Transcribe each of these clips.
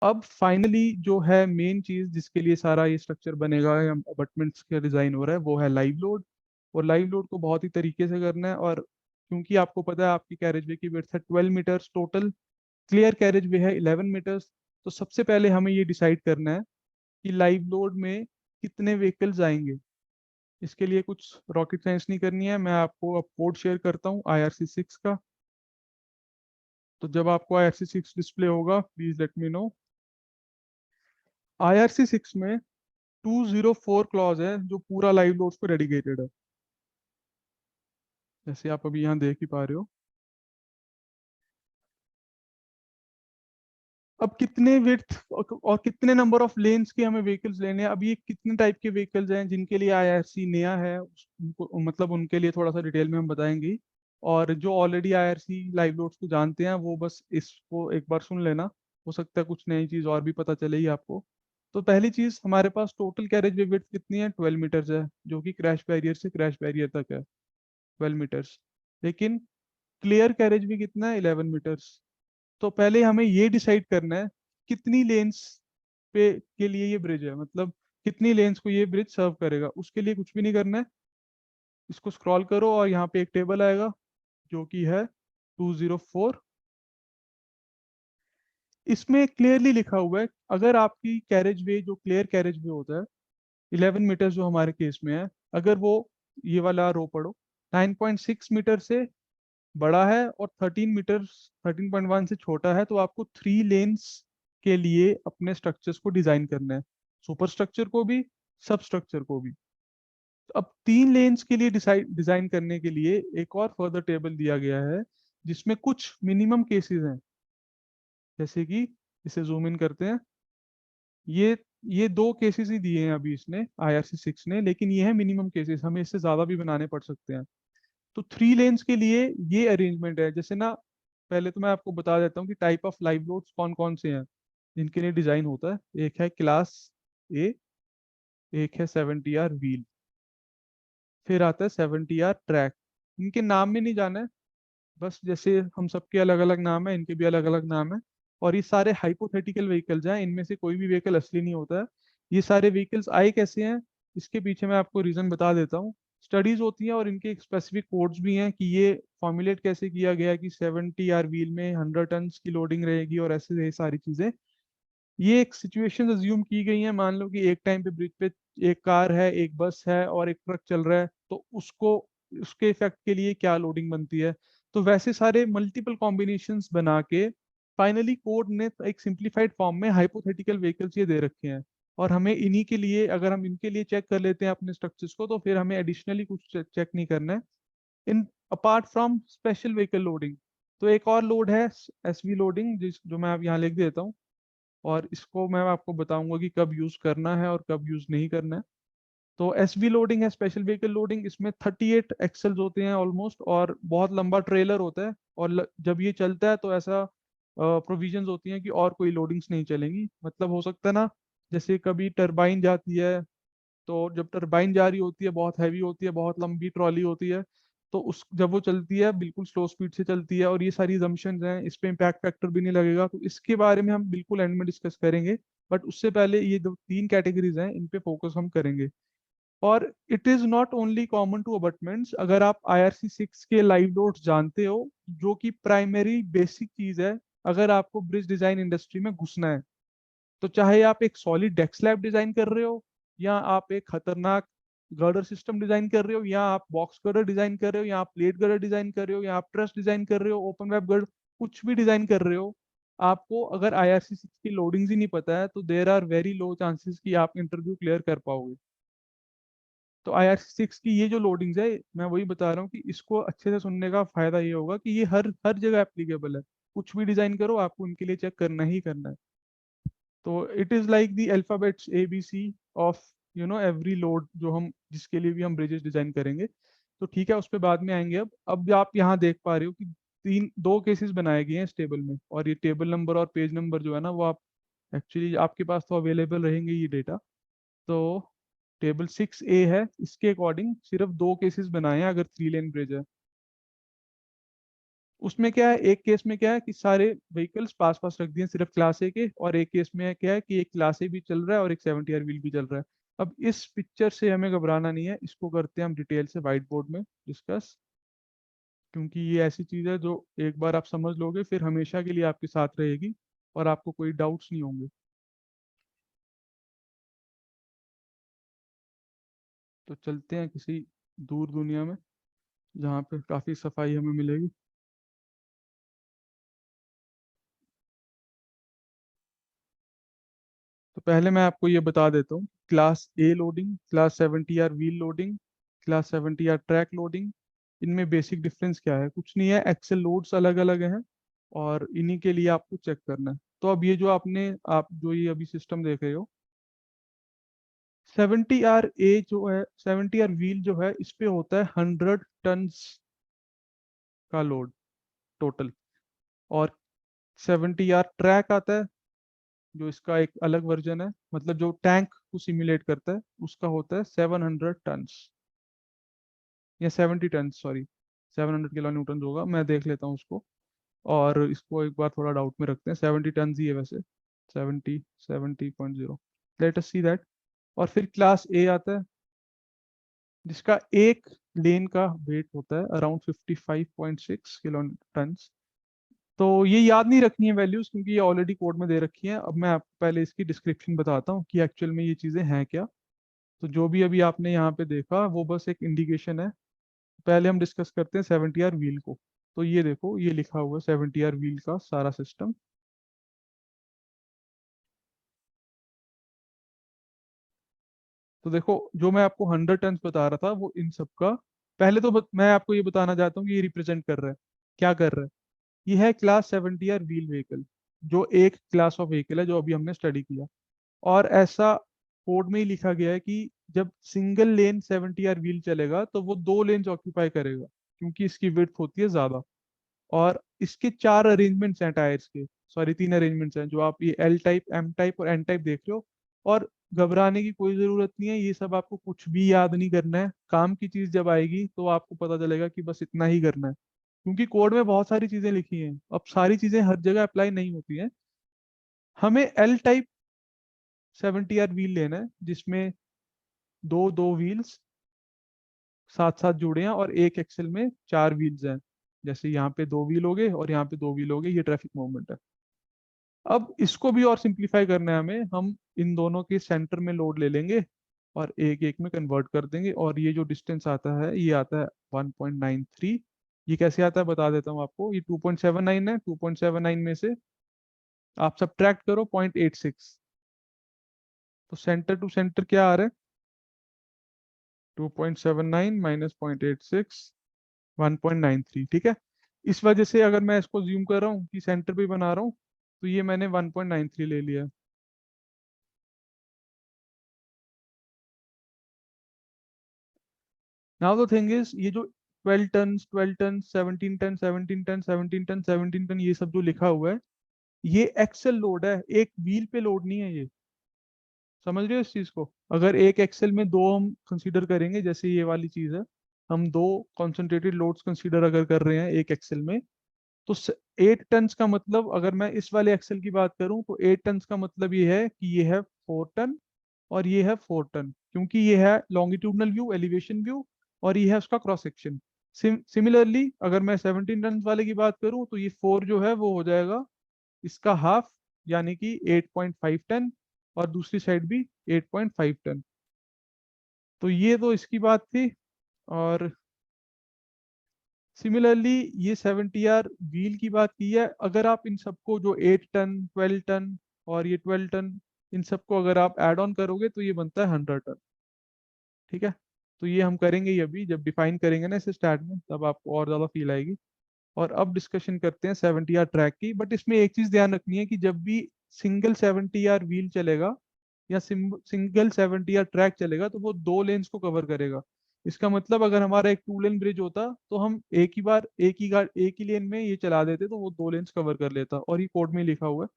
अब फाइनली जो है मेन चीज जिसके लिए सारा ये स्ट्रक्चर बनेगा या अबटमेंट्स का डिजाइन हो रहा है वो है लाइव लोड। और लाइव लोड को बहुत ही तरीके से करना है। और क्योंकि आपको पता है आपकी कैरेज वे की विड्थ है 12 metres total, clear carriage way है 11 मीटर्स। तो सबसे पहले हमें ये डिसाइड करना है कि लाइव लोड में कितने व्हीकल्स आएंगे। इसके लिए कुछ रॉकेट साइंस नहीं करनी है, मैं आपको अब कोड शेयर करता हूँ IRC6 का। तो जब आपको IRC6 डिस्प्ले होगा please let me know. IRC6 में 204 क्लॉज है जो पूरा लाइव लोड्स पे डेडिकेटेड है, जैसे आप अभी यहाँ देख ही पा रहे हो। अब कितने विड्थ और कितने नंबर ऑफ लेन्स के हमें व्हीकल्स लेने हैं, अब ये कितने टाइप के व्हीकल्स हैं जिनके लिए IRC नया है उनको मतलब उनके लिए थोड़ा सा डिटेल में हम बताएंगे। और जो ऑलरेडी IRC लाइव लोड्स को जानते हैं वो बस इसको एक बार सुन लेना, हो सकता है कुछ नई चीज़ और भी पता चलेगी आपको। तो पहली चीज़, हमारे पास टोटल कैरेज वे विड्थ कितनी है, 12 मीटर्स है, जो कि क्रैश बैरियर से क्रैश बैरियर तक है, 12 मीटर्स। लेकिन क्लियर कैरेज भी कितना है, 11 मीटर्स। तो पहले हमें ये डिसाइड करना है कितनी लेन्स पे के लिए ये ब्रिज है, मतलब कितनी लेन्स को ये ब्रिज सर्व करेगा। उसके लिए कुछ भी नहीं करना है, इसको स्क्रॉल करो और यहाँ पे एक टेबल आएगा जो कि है 204। इसमें क्लियरली लिखा हुआ है अगर आपकी कैरेज वे जो क्लियर कैरेज वे होता है 11 मीटर्स जो हमारे केस में है, अगर वो ये वाला रो पढ़ो 9.6 मीटर से बड़ा है और 13 मीटर 13.1 से छोटा है, तो आपको 3 लेन्स के लिए अपने स्ट्रक्चर्स को डिजाइन करना है, सुपर स्ट्रक्चर को भी, सब स्ट्रक्चर को भी। तो अब 3 लेन्स के लिए डिसाइड डिजाइन करने के लिए एक और फर्दर टेबल दिया गया है जिसमें कुछ मिनिमम केसेस हैं, जैसे कि इसे जूम इन करते हैं। ये ये 2 केसेस ही दिए हैं अभी इसने IRC6 ने, लेकिन ये है मिनिमम केसेस, हमें इससे ज्यादा भी बनाने पड़ सकते हैं। तो 3 लेन्स के लिए ये अरेंजमेंट है। जैसे ना, पहले तो मैं आपको बता देता हूँ कि टाइप ऑफ लाइव लोड्स कौन कौन से हैं जिनके लिए डिजाइन होता है। एक है क्लास ए, एक है 70R व्हील, फिर आता है 70R ट्रैक। इनके नाम में नहीं जाना है, बस जैसे हम सबके अलग अलग नाम है इनके भी अलग अलग नाम है। और ये सारे हाइपोथेटिकल व्हीकल्स हैं, इनमें से कोई भी व्हीकल असली नहीं होता है। ये सारे व्हीकल्स आए कैसे हैं, इसके पीछे मैं आपको रीजन बता देता हूँ। स्टडीज होती हैं और इनके स्पेसिफिक कोड्स भी हैं कि ये फॉर्मुलेट कैसे किया गया कि 70R व्हील में 100 टन की लोडिंग रहेगी और ऐसे ये सारी चीजें। ये एक सिचुएशन अज्यूम की गई है, मान लो कि एक टाइम पे ब्रिज पे एक कार है, एक बस है और एक ट्रक चल रहा है, तो उसको उसके इफेक्ट के लिए क्या लोडिंग बनती है। तो वैसे सारे मल्टीपल कॉम्बिनेशंस बना के फाइनली कोड ने एक सिंप्लीफाइड फॉर्म में हाइपोथेटिकल व्हीकल्स ये दे रखे हैं। और हमें इन्हीं के लिए, अगर हम इनके लिए चेक कर लेते हैं अपने स्ट्रक्चर्स को, तो फिर हमें एडिशनली कुछ चेक नहीं करना है in apart from special vehicle loading. तो एक और लोड है SV लोडिंग, जिस जो मैं अब यहाँ लिख देता हूँ, और इसको मैं आपको बताऊंगा कि कब यूज करना है और कब यूज नहीं करना है। तो SV लोडिंग है स्पेशल व्हीकल लोडिंग, इसमें 38 एक्सल्स होते हैं ऑलमोस्ट, और बहुत लंबा ट्रेलर होता है। और जब ये चलता है तो ऐसा प्रोविजंस होती हैं कि और कोई लोडिंग्स नहीं चलेंगी। मतलब हो सकता है ना, जैसे कभी टरबाइन जाती है, तो जब टरबाइन जा रही होती है बहुत हैवी होती है, बहुत लंबी ट्रॉली होती है, तो उस जब वो चलती है बिल्कुल स्लो स्पीड से चलती है, और ये सारी जम्पशंस हैं, इस पे इम्पैक्ट फैक्टर भी नहीं लगेगा, तो इसके बारे में हम बिल्कुल एंड में डिस्कस करेंगे। बट उससे पहले ये जो 3 कैटेगरीज हैं इन पे फोकस हम करेंगे। और it is not only common to abutments, अगर आप IRC6 के लाइव लोड्स जानते हो, जो कि प्राइमरी बेसिक चीज है अगर आपको ब्रिज डिजाइन इंडस्ट्री में घुसना है। तो चाहे आप एक सॉलिड डेक स्लैब डिजाइन कर रहे हो, या आप एक खतरनाक गर्डर सिस्टम डिजाइन कर रहे हो, या आप बॉक्स गर्डर डिजाइन कर रहे हो, या आप प्लेट गर्डर डिजाइन कर रहे हो, या आप ट्रस डिजाइन कर रहे हो, ओपन वेब गर्डर, कुछ भी डिजाइन कर रहे हो, आपको अगर IRC6 की लोडिंग्स ही नहीं पता है तो there are very low chances कि आप इंटरव्यू क्लियर कर पाओगे। तो IRC6 की ये जो लोडिंग्स है, मैं वही बता रहा हूँ कि इसको अच्छे से सुनने का फायदा ये होगा कि ये हर हर जगह एप्लीकेबल है। कुछ भी डिजाइन करो आपको उनके लिए चेक करना ही करना है। तो it is like the alphabets ABC of every load, जो हम जिसके लिए भी हम ब्रिजेस डिजाइन करेंगे। तो ठीक है, उस पर बाद में आएंगे। अब आप यहाँ देख पा रहे हो कि 2 केसेस बनाए गए हैं इस टेबल में, और ये टेबल नंबर और पेज नंबर जो है ना वो आप एक्चुअली आपके पास तो अवेलेबल रहेंगे ये डेटा। तो टेबल 6A है, इसके अकॉर्डिंग सिर्फ 2 केसेस बनाए हैं अगर 3 लेन ब्रिज है। उसमें क्या है, एक केस में क्या है कि सारे व्हीकल्स पास पास रख दिए सिर्फ क्लास ए के, और एक केस में क्या है कि एक क्लास ए भी चल रहा है और एक 70R व्हील भी चल रहा है। अब इस पिक्चर से हमें घबराना नहीं है, इसको करते हैं हम डिटेल से व्हाइट बोर्ड में डिस्कस, क्योंकि ये ऐसी चीज है जो एक बार आप समझ लोगे फिर हमेशा के लिए आपके साथ रहेगी और आपको कोई डाउट्स नहीं होंगे। तो चलते हैं किसी दूर दुनिया में जहाँ पे काफी सफाई हमें मिलेगी। तो पहले मैं आपको ये बता देता हूँ, क्लास ए loading, class 70R wheel loading, class 70R track loading, इनमें बेसिक डिफरेंस क्या है? कुछ नहीं है, एक्सेल लोड्स अलग अलग हैं और इन्हीं के लिए आपको चेक करना है। तो अब ये जो आप जो ये अभी सिस्टम देख रहे हो, 70R जो है, 70R व्हील जो है, इस पे होता है 100 टन्स का लोड टोटल। और 70R ट्रैक आता है जो इसका एक अलग वर्जन है, मतलब जो टैंक को सिमुलेट करता है, उसका होता है 700 टन्स, या 70 टन्स, सॉरी, 700 किलो न्यूटन होगा, मैं देख लेता हूँ उसको। और इसको एक बार थोड़ा डाउट में रखते हैं, 70 टन्स ही है वैसे, 70 लेट अस सी दैट। और फिर क्लास ए आता है जिसका एक लेन का वेट होता है अराउंड 55.6 किलो टन्स। तो ये याद नहीं रखनी है वैल्यूज, क्योंकि ये ऑलरेडी कोड में दे रखी है। अब मैं आपको पहले इसकी डिस्क्रिप्शन बताता हूँ कि एक्चुअल में ये चीज़ें हैं क्या। तो जो भी अभी आपने यहाँ पे देखा वो बस एक इंडिकेशन है। पहले हम डिस्कस करते हैं 70R व्हील को। तो ये देखो, ये लिखा हुआ है 70R व्हील का सारा सिस्टम। तो देखो, जो मैं आपको 100 टन्स बता रहा था वो इन सब का, पहले तो मैं आपको ये बताना चाहता हूँ कि ये रिप्रेजेंट कर रहा है, क्या कर रहा है। ये है क्लास 70R व्हील व्हीकल, जो एक क्लास ऑफ व्हीकल है जो अभी हमने स्टडी किया। और ऐसा कोड में ही लिखा गया है कि जब सिंगल लेन 70R व्हील चलेगा तो वो दो लेन्स ऑक्यूपाई करेगा, क्योंकि इसकी विड्थ होती है ज्यादा। और इसके चार अरेंजमेंट्स हैं टायर्स के, सॉरी तीन अरेंजमेंट्स हैं, जो आप ये एल टाइप, एम टाइप और एन टाइप देख रहे हो। और घबराने की कोई जरूरत नहीं है, ये सब आपको कुछ भी याद नहीं करना है, काम की चीज जब आएगी तो आपको पता चलेगा कि बस इतना ही करना है। क्योंकि कोड में बहुत सारी चीजें लिखी हैं, अब सारी चीजें हर जगह अप्लाई नहीं होती हैं। हमें एल टाइप 70R व्हील लेना है जिसमें दो दो व्हील्स साथ साथ जुड़े हैं और एक एक्सेल में चार व्हील्स हैं। जैसे यहाँ पे दो व्हील हो गए और यहाँ पे दो व्हील हो गए, ये ट्रैफिक मूवमेंट है। अब इसको भी और सिंप्लीफाई करना है हमें, हम इन दोनों के सेंटर में लोड ले लेंगे और एक एक में कन्वर्ट कर देंगे। और ये जो डिस्टेंस आता है ये आता है 1.93। ये कैसे आता है बता देता हूँ आपको। ये 2.79 है, 2.79 में से आप सब्ट्रैक्ट करो 0.86, तो सेंटर टू सेंटर क्या आ रहा है? 2.79 माइनस 0.86, 1.93, ठीक है। इस वजह से अगर मैं इसको ज्यूम कर रहा हूँ कि सेंटर पे बना रहा हूँ, तो ये मैंने 1.93 ले लिया। नाउ द थिंग इज, ये जो 12 ton 17 ton 17 ton 17 ton 17 ton ये सब जो लिखा हुआ है, ये एक्सेल लोड है, एक व्हील पे लोड नहीं है ये। समझ रहे हो इस चीज को? अगर एक एक्सेल में दो हम कंसीडर करेंगे, जैसे ये वाली चीज है, हम दो कॉन्सेंट्रेटेड लोड्स कंसीडर अगर कर रहे हैं एक एक्सेल में, तो 8 टन्स का मतलब, अगर मैं इस वाले एक्सेल की बात करूं, तो 8 टन्स का मतलब ये है कि ये है 4 टन और ये है 4 टन, क्योंकि ये है लॉन्गिट्यूडनल व्यू, एलिवेशन व्यू, और ये है उसका क्रॉस सेक्शन। सिमिलरली अगर मैं 17 टन वाले की बात करूं, तो ये 4 जो है वो हो जाएगा इसका हाफ, यानी कि 8.5 टन, और दूसरी साइड भी 8.5 टन। तो ये तो इसकी बात थी। और सिमिलरली ये 70R व्हील की बात की है, अगर आप इन सबको जो 8 टन 12 टन और ये 12 टन, इन सबको अगर आप ऐड ऑन करोगे तो ये बनता है 100 टन, ठीक है। तो ये हम करेंगे ही अभी, जब डिफाइन करेंगे ना इसे स्टार्ट में, तब आपको और ज़्यादा फील आएगी। और अब डिस्कशन करते हैं 70R ट्रैक की। बट इसमें एक चीज़ ध्यान रखनी है कि जब भी सिंगल 70R व्हील चलेगा या सिंगल 70R ट्रैक चलेगा, तो वो दो लेन्स को कवर करेगा। इसका मतलब अगर हमारा एक टू लेन ब्रिज होता तो हम एक ही बार एक ही लेन में ये चला देते, तो वो दो लेन्स कवर कर लेता, और ये कोड में लिखा हुआ है।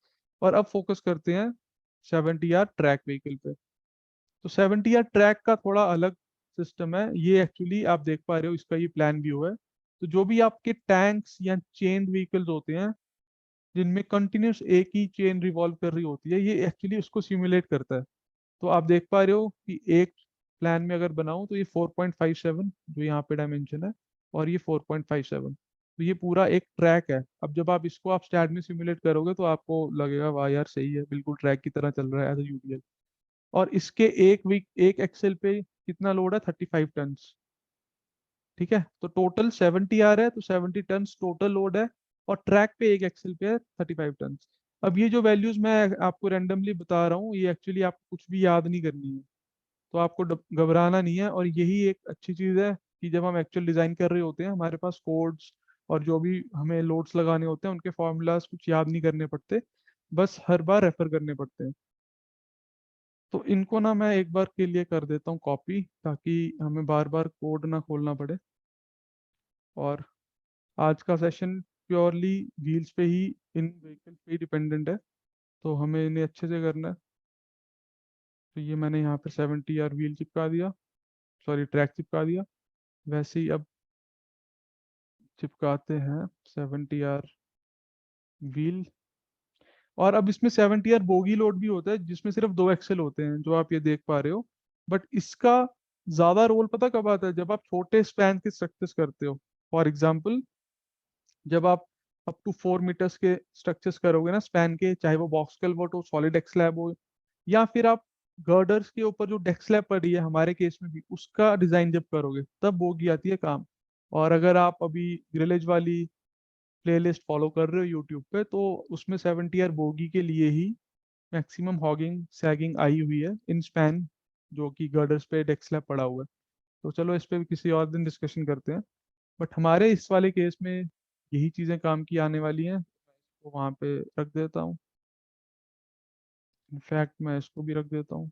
और अब फोकस करते हैं 70R ट्रैक व्हीकल पे। तो 70R ट्रैक का थोड़ा अलग सिस्टम है, ये एक्चुअली आप देख पा रहे हो, इसका ये प्लान व्यू है। तो जो भी आपके टैंक्स या चेन व्हीकल्स होते हैं जिनमें कंटिन्यूस एक ही चेन रिवॉल्व कर रही होती है, ये एक्चुअली उसको सिमुलेट करता है। तो आप देख पा रहे हो कि एक प्लान में अगर बनाऊं तो ये 4.57 जो यहाँ पे डायमेंशन है, और ये 4.57, तो ये पूरा एक ट्रैक है। अब जब आप इसको आप स्टैट में सिमुलेट करोगे तो आपको लगेगा वाह यार सही है, बिल्कुल ट्रैक की तरह चल रहा है एज ए यूटीएल। और इसके एक एक्सेल पे कितना लोड है, 35 टन। ठीक है, तो टोटल 70 है, तो 70 टन टोटल लोड है, और ट्रैक पे एक एक्सेल पे है 35 टन। अब ये जो वैल्यूज मैं आपको रैंडमली बता रहा हूँ, ये एक्चुअली आपको कुछ भी याद नहीं करनी है, तो आपको घबराना नहीं है। और यही एक अच्छी चीज़ है कि जब हम एक्चुअल डिज़ाइन कर रहे होते हैं, हमारे पास कोड्स और जो भी हमें लोड्स लगाने होते हैं उनके फॉर्मूलाज कुछ याद नहीं करने पड़ते, बस हर बार रेफर करने पड़ते हैं। तो इनको ना मैं एक बार के लिए कर देता हूँ कॉपी, ताकि हमें बार बार कोड ना खोलना पड़े। और आज का सेशन प्योरली व्हील्स पे ही, इन व्हीकल्स पे ही डिपेंडेंट है, तो हमें इन्हें अच्छे से करना है। तो ये मैंने यहाँ पे 70 व्हील चिपका दिया, सॉरी ट्रैक चिपका दिया। वैसे ही अब चिपकाते हैं 70 व्हील। और अब इसमें 70 बोगी लोड भी होता है, जिसमें सिर्फ 2 एक्सेल होते हैं जो आप ये देख पा रहे हो। बट इसका ज्यादा रोल पता कब आता है, जब आप छोटे स्पैन के स्ट्रक्चर्स करते हो। फॉर एग्जाम्पल, जब आप अप टू 4 मीटर्स के स्ट्रक्चर्स करोगे ना स्पैन के, चाहे वो बॉक्स कल्वर्ट हो, सॉलिड डेक स्लैब हो, या फिर आप गर्डर्स के ऊपर जो डेक स्लैब पड़ी है हमारे केस में भी उसका डिजाइन जब करोगे, तब बोगी आती है काम। और अगर आप अभी ग्रिलेज वाली प्लेलिस्ट फॉलो कर रहे हो यूट्यूब पे, तो उसमें 70 बोगी के लिए ही मैक्सिमम हॉगिंग सैगिंग आई हुई है इन स्पैन, जो कि गर्डर्स पे डेक स्लैब पड़ा हुआ है। तो चलो इस पे भी किसी और दिन डिस्कशन करते हैं। बट हमारे इस वाले केस में यही चीज़ें काम की आने वाली हैं, तो वहाँ पे रख देता हूँ। इनफैक्ट मैं इसको भी रख देता हूँ,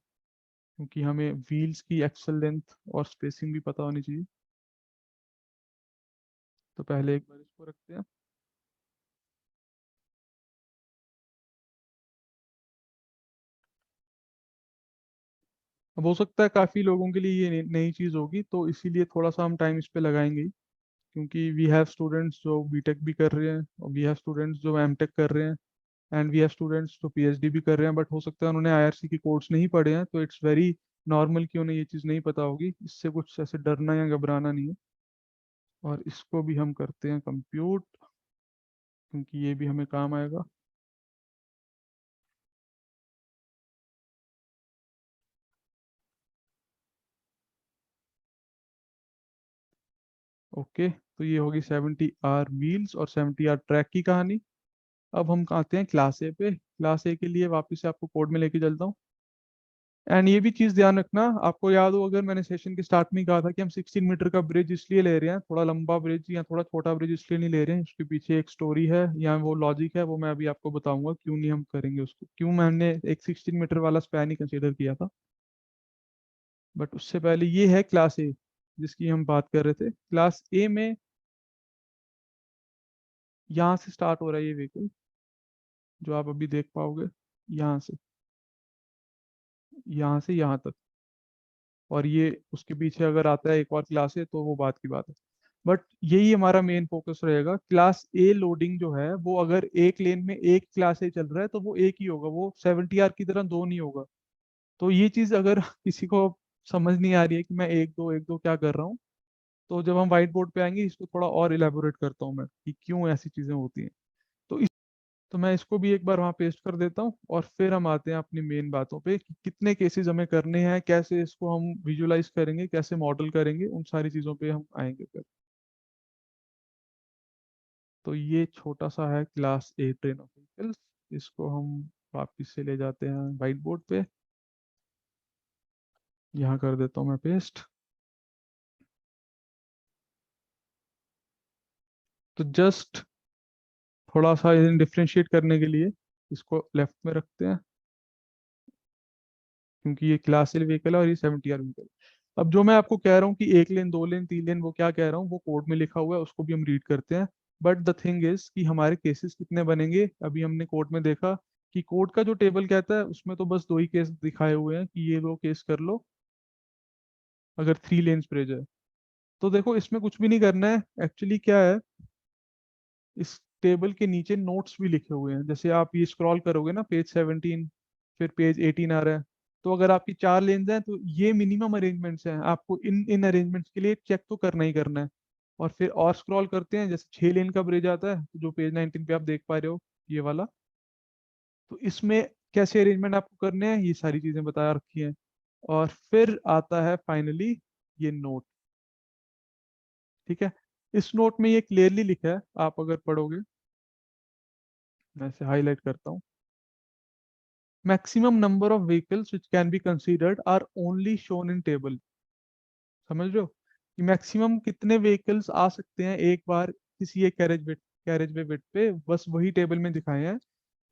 क्योंकि हमें व्हील्स की एक्सल लेंथ और स्पेसिंग भी पता होनी चाहिए। तो पहले एक बार इसको रखते हैं। अब हो सकता है काफ़ी लोगों के लिए ये नई चीज़ होगी, तो इसीलिए थोड़ा सा हम टाइम इस पे लगाएंगे ही। क्योंकि वी हैव स्टूडेंट्स जो बीटेक भी कर रहे हैं, और वी हैव स्टूडेंट्स जो एमटेक कर रहे हैं, एंड वी हैव स्टूडेंट्स जो पीएचडी भी कर रहे हैं। बट हो सकता है उन्होंने आईआरसी की कोर्स नहीं पढ़े हैं, तो इट्स वेरी नॉर्मल कि उन्हें ये चीज़ नहीं पता होगी। इससे कुछ ऐसे डरना या घबराना नहीं है। और इसको भी हम करते हैं कंप्यूट, क्योंकि ये भी हमें काम आएगा। ओके, तो ये होगी 70 व्हील्स और 70 ट्रैक की कहानी। अब हम आते हैं क्लास ए पे। क्लास ए के लिए वापस से आपको कोड में लेके चलता हूँ। एंड ये भी चीज़ ध्यान रखना, आपको याद हो अगर मैंने सेशन के स्टार्ट में ही कहा था कि हम 16 मीटर का ब्रिज इसलिए ले रहे हैं, थोड़ा लंबा ब्रिज या थोड़ा छोटा ब्रिज इसलिए नहीं ले रहे हैं, उसके पीछे एक स्टोरी है या वो लॉजिक है, वो मैं अभी आपको बताऊंगा क्यों नहीं हम करेंगे उसको, क्यों मैंने एक 16 मीटर वाला स्पैन ही कंसिडर किया था। बट उससे पहले ये है क्लास ए जिसकी हम बात कर रहे थे। क्लास ए में यहाँ से स्टार्ट हो रहा है ये व्हीकल, जो आप अभी देख पाओगे, यहाँ से, यहाँ से यहाँ तक। और ये उसके पीछे अगर आता है एक और क्लास है तो वो बात की बात है। बट यही हमारा मेन फोकस रहेगा। क्लास ए लोडिंग जो है वो अगर एक लेन में एक क्लास ए चल रहा है तो वो एक ही होगा, वो 70 की तरह दो नहीं होगा। तो ये चीज अगर किसी को समझ नहीं आ रही है कि मैं एक दो क्या कर रहा हूँ, तो जब हम व्हाइट बोर्ड पे आएंगे इसको थोड़ा और इलेबोरेट करता हूँ मैं कि क्यों ऐसी चीजें होती हैं। तो तो मैं इसको भी एक बार वहाँ पेस्ट कर देता हूँ, और फिर हम आते हैं अपनी मेन बातों पे कि कितने केसेस हमें करने हैं, कैसे इसको हम विजुलाइज करेंगे, कैसे मॉडल करेंगे, उन सारी चीज़ों पे हम आएंगे फिर। तो ये छोटा सा है class A train of vehicles. इसको हम वापिस से ले जाते हैं वाइट बोर्ड पे। यहाँ कर देता हूँ मैं पेस्ट। तो जस्ट थोड़ा सा डिफ्रेंशिएट करने के लिए इसको लेफ्ट में रखते हैं, क्योंकि ये क्लास एल व्हीकल है और ये 70 व्हीकल। अब जो मैं आपको कह रहा हूँ कि एक लेन दो लेन तीन लेन, वो क्या कह रहा हूँ वो कोड में लिखा हुआ है, उसको भी हम रीड करते हैं। बट द थिंग इज कि हमारे केसेस कितने बनेंगे, अभी हमने कोड में देखा कि कोड का जो टेबल कहता है उसमें तो बस दो ही केस दिखाए हुए हैं कि ये लो केस कर लो अगर 3 लेन्स ब्रिज है। तो देखो इसमें कुछ भी नहीं करना है, एक्चुअली क्या है, इस टेबल के नीचे नोट्स भी लिखे हुए हैं। जैसे आप ये स्क्रॉल करोगे ना, पेज 17, फिर पेज 18 आ रहा है। तो अगर आपकी 4 लेन्स हैं तो ये मिनिमम अरेंजमेंट्स हैं, आपको इन इन अरेंजमेंट्स के लिए चेक तो करना ही करना है। और फिर और स्क्रॉल करते हैं, जैसे 6 लेन का ब्रिज आता है, तो जो पेज 19 पे आप देख पा रहे हो, ये वाला। तो इसमें कैसे अरेंजमेंट आपको करने हैं, ये सारी चीजें बता रखी हैं। और फिर आता है फाइनली ये नोट। ठीक है, इस नोट में ये क्लियरली लिखा है, आप अगर पढ़ोगे, मैं इसे हाईलाइट करता हूँ। Maximum number of vehicles which can be considered are only shown in table. समझ रहे हो कि मैक्सिमम कितने व्हीकल्स आ सकते हैं एक बार किसी एक कैरेज वे बिट पे, बस वही टेबल में दिखाए हैं।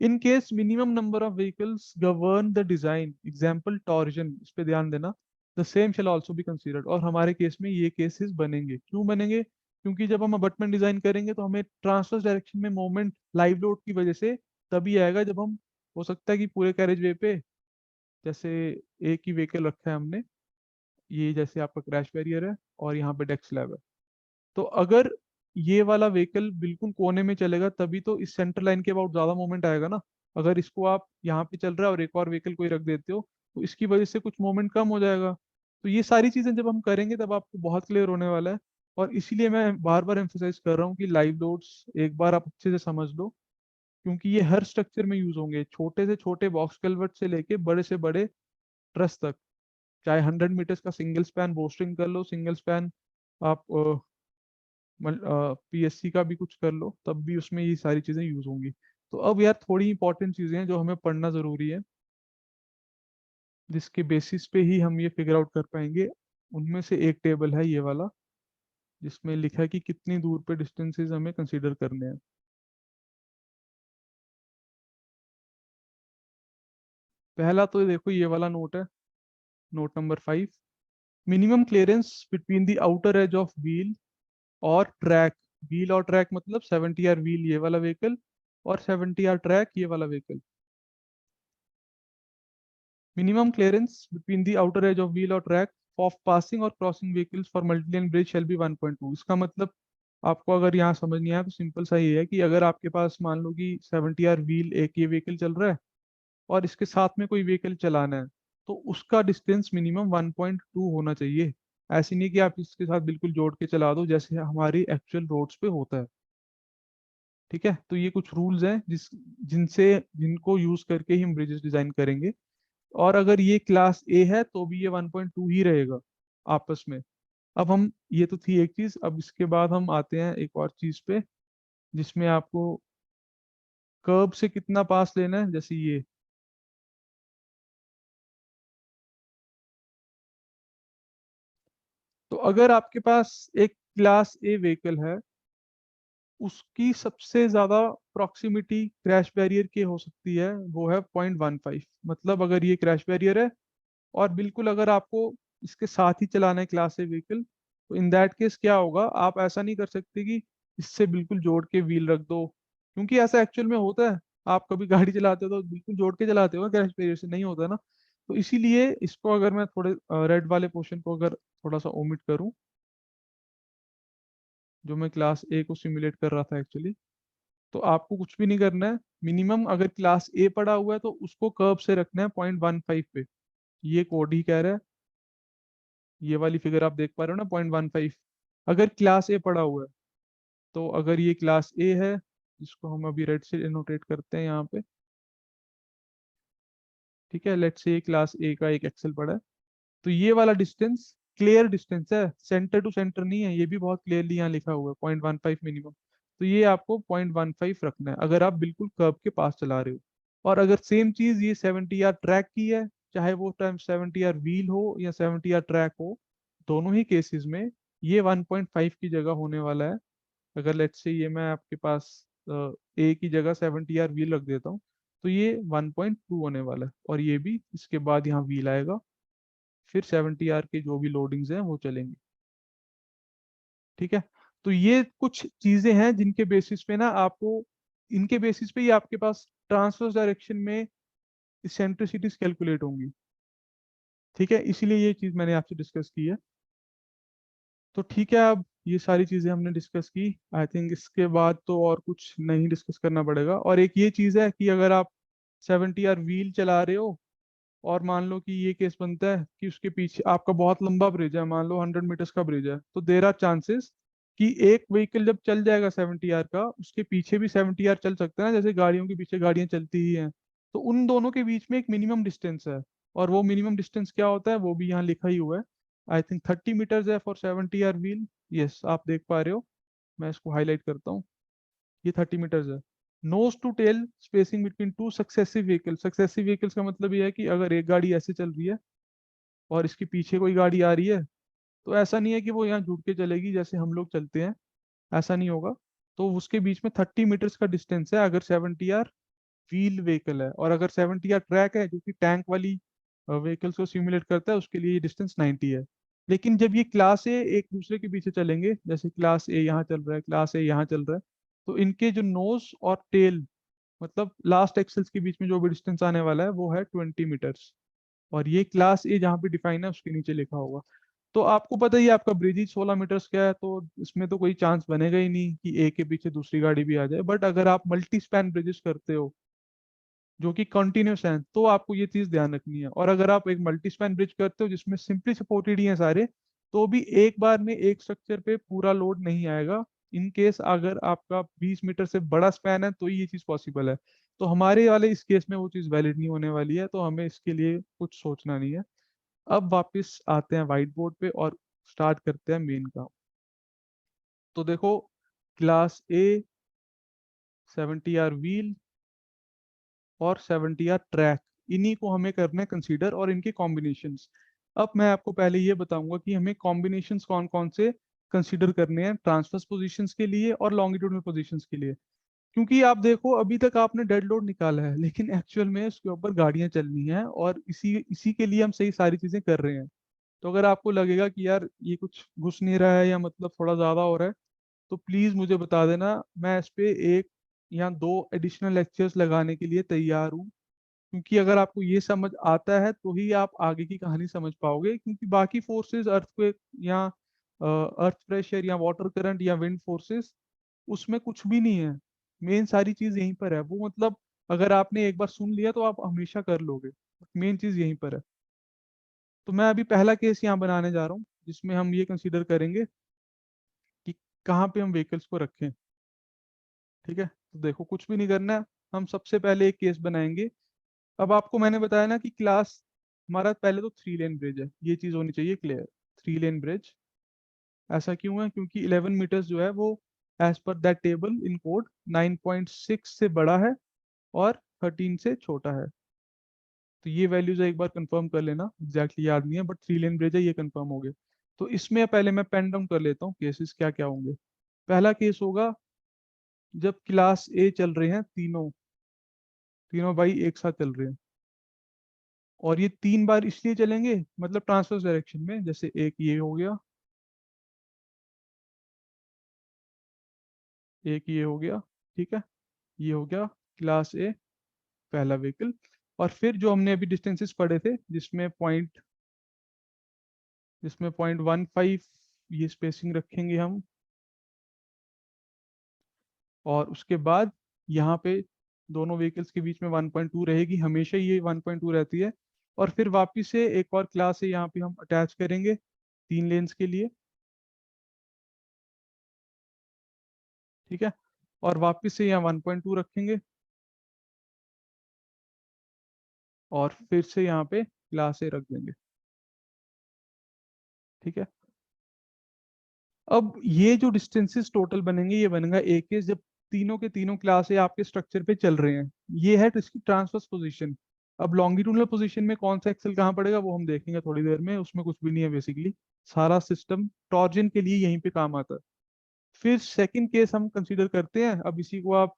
इन case minimum number of vehicles govern the design, example torsion, इस पे ध्यान देना, the same shall also be considered. और हमारे केस में ये केसेस बनेंगे, क्यों बनेंगे? क्योंकि जब हम अबटमेंट डिजाइन करेंगे तो हमें ट्रांसवर्स डायरेक्शन में मोमेंट लाइव लोड की वजह से तभी आएगा जब हम, हो सकता है कि पूरे कैरेज वे पे जैसे एक ही व्हीकल रखा है हमने, ये जैसे आपका क्रैश बैरियर है और यहाँ पे डेक स्लैब है। तो अगर ये वाला व्हीकल बिल्कुल कोने में चलेगा तभी तो इस सेंटर लाइन के अबाउट ज्यादा मोमेंट आएगा ना। अगर इसको आप यहाँ पे चल रहा है और एक और व्हीकल कोई रख देते हो तो इसकी वजह से कुछ मोमेंट कम हो जाएगा। तो ये सारी चीजें जब हम करेंगे तब आपको बहुत क्लियर होने वाला है। और इसीलिए मैं बार बार एम्फोसाइज कर रहा हूँ कि लाइव लोड्स एक बार आप अच्छे से समझ लो, क्योंकि ये हर स्ट्रक्चर में यूज होंगे, छोटे से छोटे बॉक्स कल्वर्ट से लेके बड़े से बड़े ट्रस तक। चाहे 100 मीटर्स का सिंगल स्पैन बोस्टिंग कर लो, सिंगल स्पैन आप पीएससी का भी कुछ कर लो, तब भी उसमें ये सारी चीजें यूज होंगी। तो अब यार थोड़ी इंपॉर्टेंट चीजें हैं जो हमें पढ़ना जरूरी है, जिसके बेसिस पे ही हम ये फिगर आउट कर पाएंगे। उनमें से एक टेबल है ये वाला, जिसमें लिखा है कि कितनी दूर पे डिस्टेंसेस हमें कंसीडर करने हैं। पहला तो देखो ये वाला नोट है, note number 5। Minimum clearance between the outer as of wheel और ट्रैक। व्हील और ट्रैक मतलब 70 आर व्हील ये वाला व्हीकल और 70 आर ट्रैक ये वाला vehicle. Minimum clearance between the outer edge of wheel or track of passing or crossing vehicles for multi-lane bridge shall be 1.2। इसका मतलब आपको अगर यहाँ समझ नहीं आया तो सिंपल सा ये है कि अगर आपके पास मान लो कि 70 आर व्हील एक ये व्हीकल चल रहा है और इसके साथ में कोई व्हीकल चलाना है, तो उसका डिस्टेंस मिनिमम 1.2 होना चाहिए। ऐसे नहीं कि आप इसके साथ बिल्कुल जोड़ के चला दो जैसे हमारी एक्चुअल रोड्स पे होता है। ठीक है, तो ये कुछ रूल्स हैं जिनसे जिनको यूज करके ही हम ब्रिजेस डिजाइन करेंगे। और अगर ये क्लास ए है तो भी ये 1.2 ही रहेगा आपस में। अब हम, ये तो थी एक चीज, अब इसके बाद हम आते हैं एक और चीज पे, जिसमें आपको कर्ब से कितना पास लेना है, जैसे ये। तो अगर आपके पास एक क्लास ए व्हीकल है, उसकी सबसे ज्यादा प्रॉक्सिमिटी क्रैश बैरियर की हो सकती है, वो है 0.15। मतलब अगर ये क्रैश बैरियर है और बिल्कुल अगर आपको इसके साथ ही चलाना है क्लास ए व्हीकल, तो इन दैट केस क्या होगा, आप ऐसा नहीं कर सकते कि इससे बिल्कुल जोड़ के व्हील रख दो, क्योंकि ऐसा एक्चुअल में होता है। आप कभी गाड़ी चलाते हो तो बिल्कुल जोड़ के चलाते हो, क्रैश बैरियर से नहीं होता ना। तो इसीलिए इसको अगर मैं थोड़े रेड वाले पोर्शन को अगर थोड़ा सा ओमिट करूं, जो मैं क्लास ए को सिमुलेट कर रहा था एक्चुअली, तो आपको कुछ भी नहीं करना है। मिनिमम अगर क्लास ए पड़ा हुआ है तो उसको कर्व से रखना है 0.15 पे। ये कोड ही कह रहा है, ये वाली फिगर आप देख पा रहे हो ना, 0.15। अगर क्लास ए पड़ा हुआ है, तो अगर ये क्लास ए है, जिसको हम अभी रेड से नोटेट करते हैं यहाँ पे। ठीक है, लेट्स से क्लास ए का एक एक्सेल पड़ा है, तो ये वाला डिस्टेंस क्लियर डिस्टेंस है, सेंटर टू सेंटर नहीं है, ये भी बहुत क्लियरली यहाँ लिखा हुआ है 0.15 मिनिमम। तो ये आपको 0.15 रखना है अगर आप बिल्कुल कर्व के पास चला रहे हो। और अगर सेम चीज ये 70 आर ट्रैक की है, चाहे वो टाइम 70 आर व्हील हो या 70 आर ट्रैक हो, दोनों ही केसेस में ये 1.5 की जगह होने वाला है। अगर लेट्स से ये मैं आपके पास ए की जगह 70 आर व्हील रख देता हूँ, तो ये 1.2 होने वाला है, और ये भी इसके बाद यहाँ व्हील आएगा, फिर 70 आर के जो भी लोडिंग्स हैं वो चलेंगे। ठीक है, तो ये कुछ चीजें हैं जिनके बेसिस पे ना आपको, इनके बेसिस पे ही आपके पास ट्रांसवर्स डायरेक्शन में इसेंट्रिसिटीज कैलकुलेट होंगी। ठीक है, इसीलिए ये चीज मैंने आपसे डिस्कस की है। तो ठीक है, अब ये सारी चीजें हमने डिस्कस की। आई थिंक इसके बाद तो और कुछ नहीं डिस्कस करना पड़ेगा। और एक ये चीज है कि अगर आप 70 आर व्हील चला रहे हो और मान लो कि ये केस बनता है कि उसके पीछे आपका बहुत लंबा ब्रिज है, मान लो 100 मीटर्स का ब्रिज है, तो देर आर चांसेस कि एक व्हीकल जब चल जाएगा 70 आर का, उसके पीछे भी 70 आर चल सकता है ना, जैसे गाड़ियों के पीछे गाड़ियां चलती ही हैं। तो उन दोनों के बीच में एक मिनिमम डिस्टेंस है, और वो मिनिमम डिस्टेंस क्या होता है वो भी यहाँ लिखा ही हुआ है। आई थिंक 30 मीटर्स है फॉर 70 आर व्हील। यस, आप देख पा रहे हो, मैं इसको हाईलाइट करता हूँ। ये 30 मीटर्स है। Nose to tail spacing between two successive vehicle. Successive vehicles का मतलब ये है कि अगर एक गाड़ी ऐसे चल रही है और इसके पीछे कोई गाड़ी आ रही है, तो ऐसा नहीं है कि वो यहाँ जुड़ के चलेगी जैसे हम लोग चलते हैं, ऐसा नहीं होगा। तो उसके बीच में 30 मीटर्स का डिस्टेंस है अगर 70 आर व्हील व्हीकल है। और अगर 70 आर ट्रैक है जो कि टैंक वाली व्हीकल्स को सिमुलेट करता है, उसके लिए ये डिस्टेंस 90 है। लेकिन जब ये क्लास ए एक दूसरे के पीछे चलेंगे, जैसे क्लास ए यहाँ चल रहा है, क्लास ए यहाँ चल रहा है, तो इनके जो नोज और टेल, मतलब लास्ट एक्सेल्स के बीच में जो भी डिस्टेंस आने वाला है वो है 20 मीटर्स। और ये क्लास ए जहाँ पे डिफाइन है उसके नीचे लिखा होगा। तो आपको पता ही है, आपका ब्रिज ही 16 मीटर्स का है, तो इसमें तो कोई चांस बनेगा ही नहीं कि ए के पीछे दूसरी गाड़ी भी आ जाए। बट अगर आप मल्टी स्पैन ब्रिजेस करते हो जो कि कंटिन्यूस हैं, तो आपको ये चीज ध्यान रखनी है। और अगर आप एक मल्टी स्पैन ब्रिज करते हो जिसमें सिंपली सपोर्टेड ही हैं सारे, तो भी एक बार में एक स्ट्रक्चर पे पूरा लोड नहीं आएगा। इन केस अगर आपका 20 मीटर से बड़ा स्पैन है तो ही ये चीज पॉसिबल है। तो हमारे वाले इस केस में वो चीज वैलिड नहीं होने वाली है, तो हमें इसके लिए कुछ सोचना नहीं है। अब वापस आते हैं व्हाइट बोर्ड पे और स्टार्ट करते हैं मेन काम। तो देखो, क्लास ए, 70 आर व्हील और 70 आर ट्रैक, इन्हीं को हमें करना है कंसीडर, और इनके कॉम्बिनेशंस। अब मैं आपको पहले ये बताऊंगा कि हमें कॉम्बिनेशंस कौन कौन से कंसीडर करने हैं ट्रांसवर्स पोजीशंस के लिए और लॉन्गिट्यूडनल पोजीशंस के लिए। क्योंकि आप देखो, अभी तक आपने डेड लोड निकाला है, लेकिन एक्चुअल में उसके ऊपर गाड़ियां चलनी है, और इसी इसी के लिए हम सही सारी चीजें कर रहे हैं। तो अगर आपको लगेगा कि यार ये कुछ घुस नहीं रहा है या मतलब थोड़ा ज्यादा हो रहा है, तो प्लीज मुझे बता देना। मैं इस पे एक या दो एडिशनल लेक्चर्स लगाने के लिए तैयार हूँ। क्योंकि अगर आपको ये समझ आता है तो ही आप आगे की कहानी समझ पाओगे। क्योंकि बाकी फोर्सेस, अर्थक्वेक या अर्थ प्रेशर या वाटर करंट या विंड फोर्सेस, उसमें कुछ भी नहीं है। मेन सारी चीज यहीं पर है। वो मतलब अगर आपने एक बार सुन लिया तो आप हमेशा कर लोगे। मेन चीज यहीं पर है। तो मैं अभी पहला केस यहाँ बनाने जा रहा हूँ जिसमें हम ये कंसीडर करेंगे कि कहाँ पे हम व्हीकल्स को रखें। ठीक है, तो देखो कुछ भी नहीं करना है। हम सबसे पहले एक केस बनाएंगे। अब आपको मैंने बताया ना कि क्लास हमारा पहले तो 3 लेन ब्रिज है, ये चीज होनी चाहिए क्लियर। 3 लेन ब्रिज ऐसा क्यों है? क्योंकि 11 मीटर्स जो है वो as per that table in code 9.6 से बड़ा है और 13 से छोटा है। तो ये वैल्यूज एक बार कंफर्म कर लेना, एग्जैक्टली याद नहीं है, बट 3 लेन ब्रिज है, ये कंफर्म हो गया। तो इसमें पहले मैं पेन डाउन कर लेता हूँ केसेस क्या क्या होंगे। पहला केस होगा जब क्लास ए चल रहे हैं, तीनों तीनों बाई एक साथ चल रहे हैं। और ये 3 बार इसलिए चलेंगे, मतलब ट्रांसवर्स डायरेक्शन में, जैसे एक ये हो गया, एक ये हो गया, ठीक है, ये हो गया क्लास ए पहला व्हीकल। और फिर जो हमने अभी डिस्टेंसेस पढ़े थे, जिसमें 0.15 ये स्पेसिंग रखेंगे हम। और उसके बाद यहाँ पे दोनों व्हीकल्स के बीच में 1.2 रहेगी, हमेशा ये 1.2 रहती है। और फिर वापिस से एक और क्लास है यहाँ पे हम अटैच करेंगे 3 लेन्स के लिए। ठीक है, और वापिस से यहाँ 1.2 रखेंगे, और फिर से यहाँ पे क्लास ए रख देंगे। ठीक है, अब ये जो डिस्टेंसेस टोटल बनेंगे, ये बनेगा एक केस जब तीनों के तीनों क्लास ए आपके स्ट्रक्चर पे चल रहे हैं। ये है इसकी ट्रांसवर्स पोजीशन। अब लॉन्गिट्यूडनल पोजीशन में कौन सा एक्सेल कहाँ पड़ेगा वो हम देखेंगे थोड़ी देर में, उसमें कुछ भी नहीं है बेसिकली। सारा सिस्टम टॉर्जन के लिए यहीं पे काम आता है। फिर सेकंड केस हम कंसीडर करते हैं। अब इसी को आप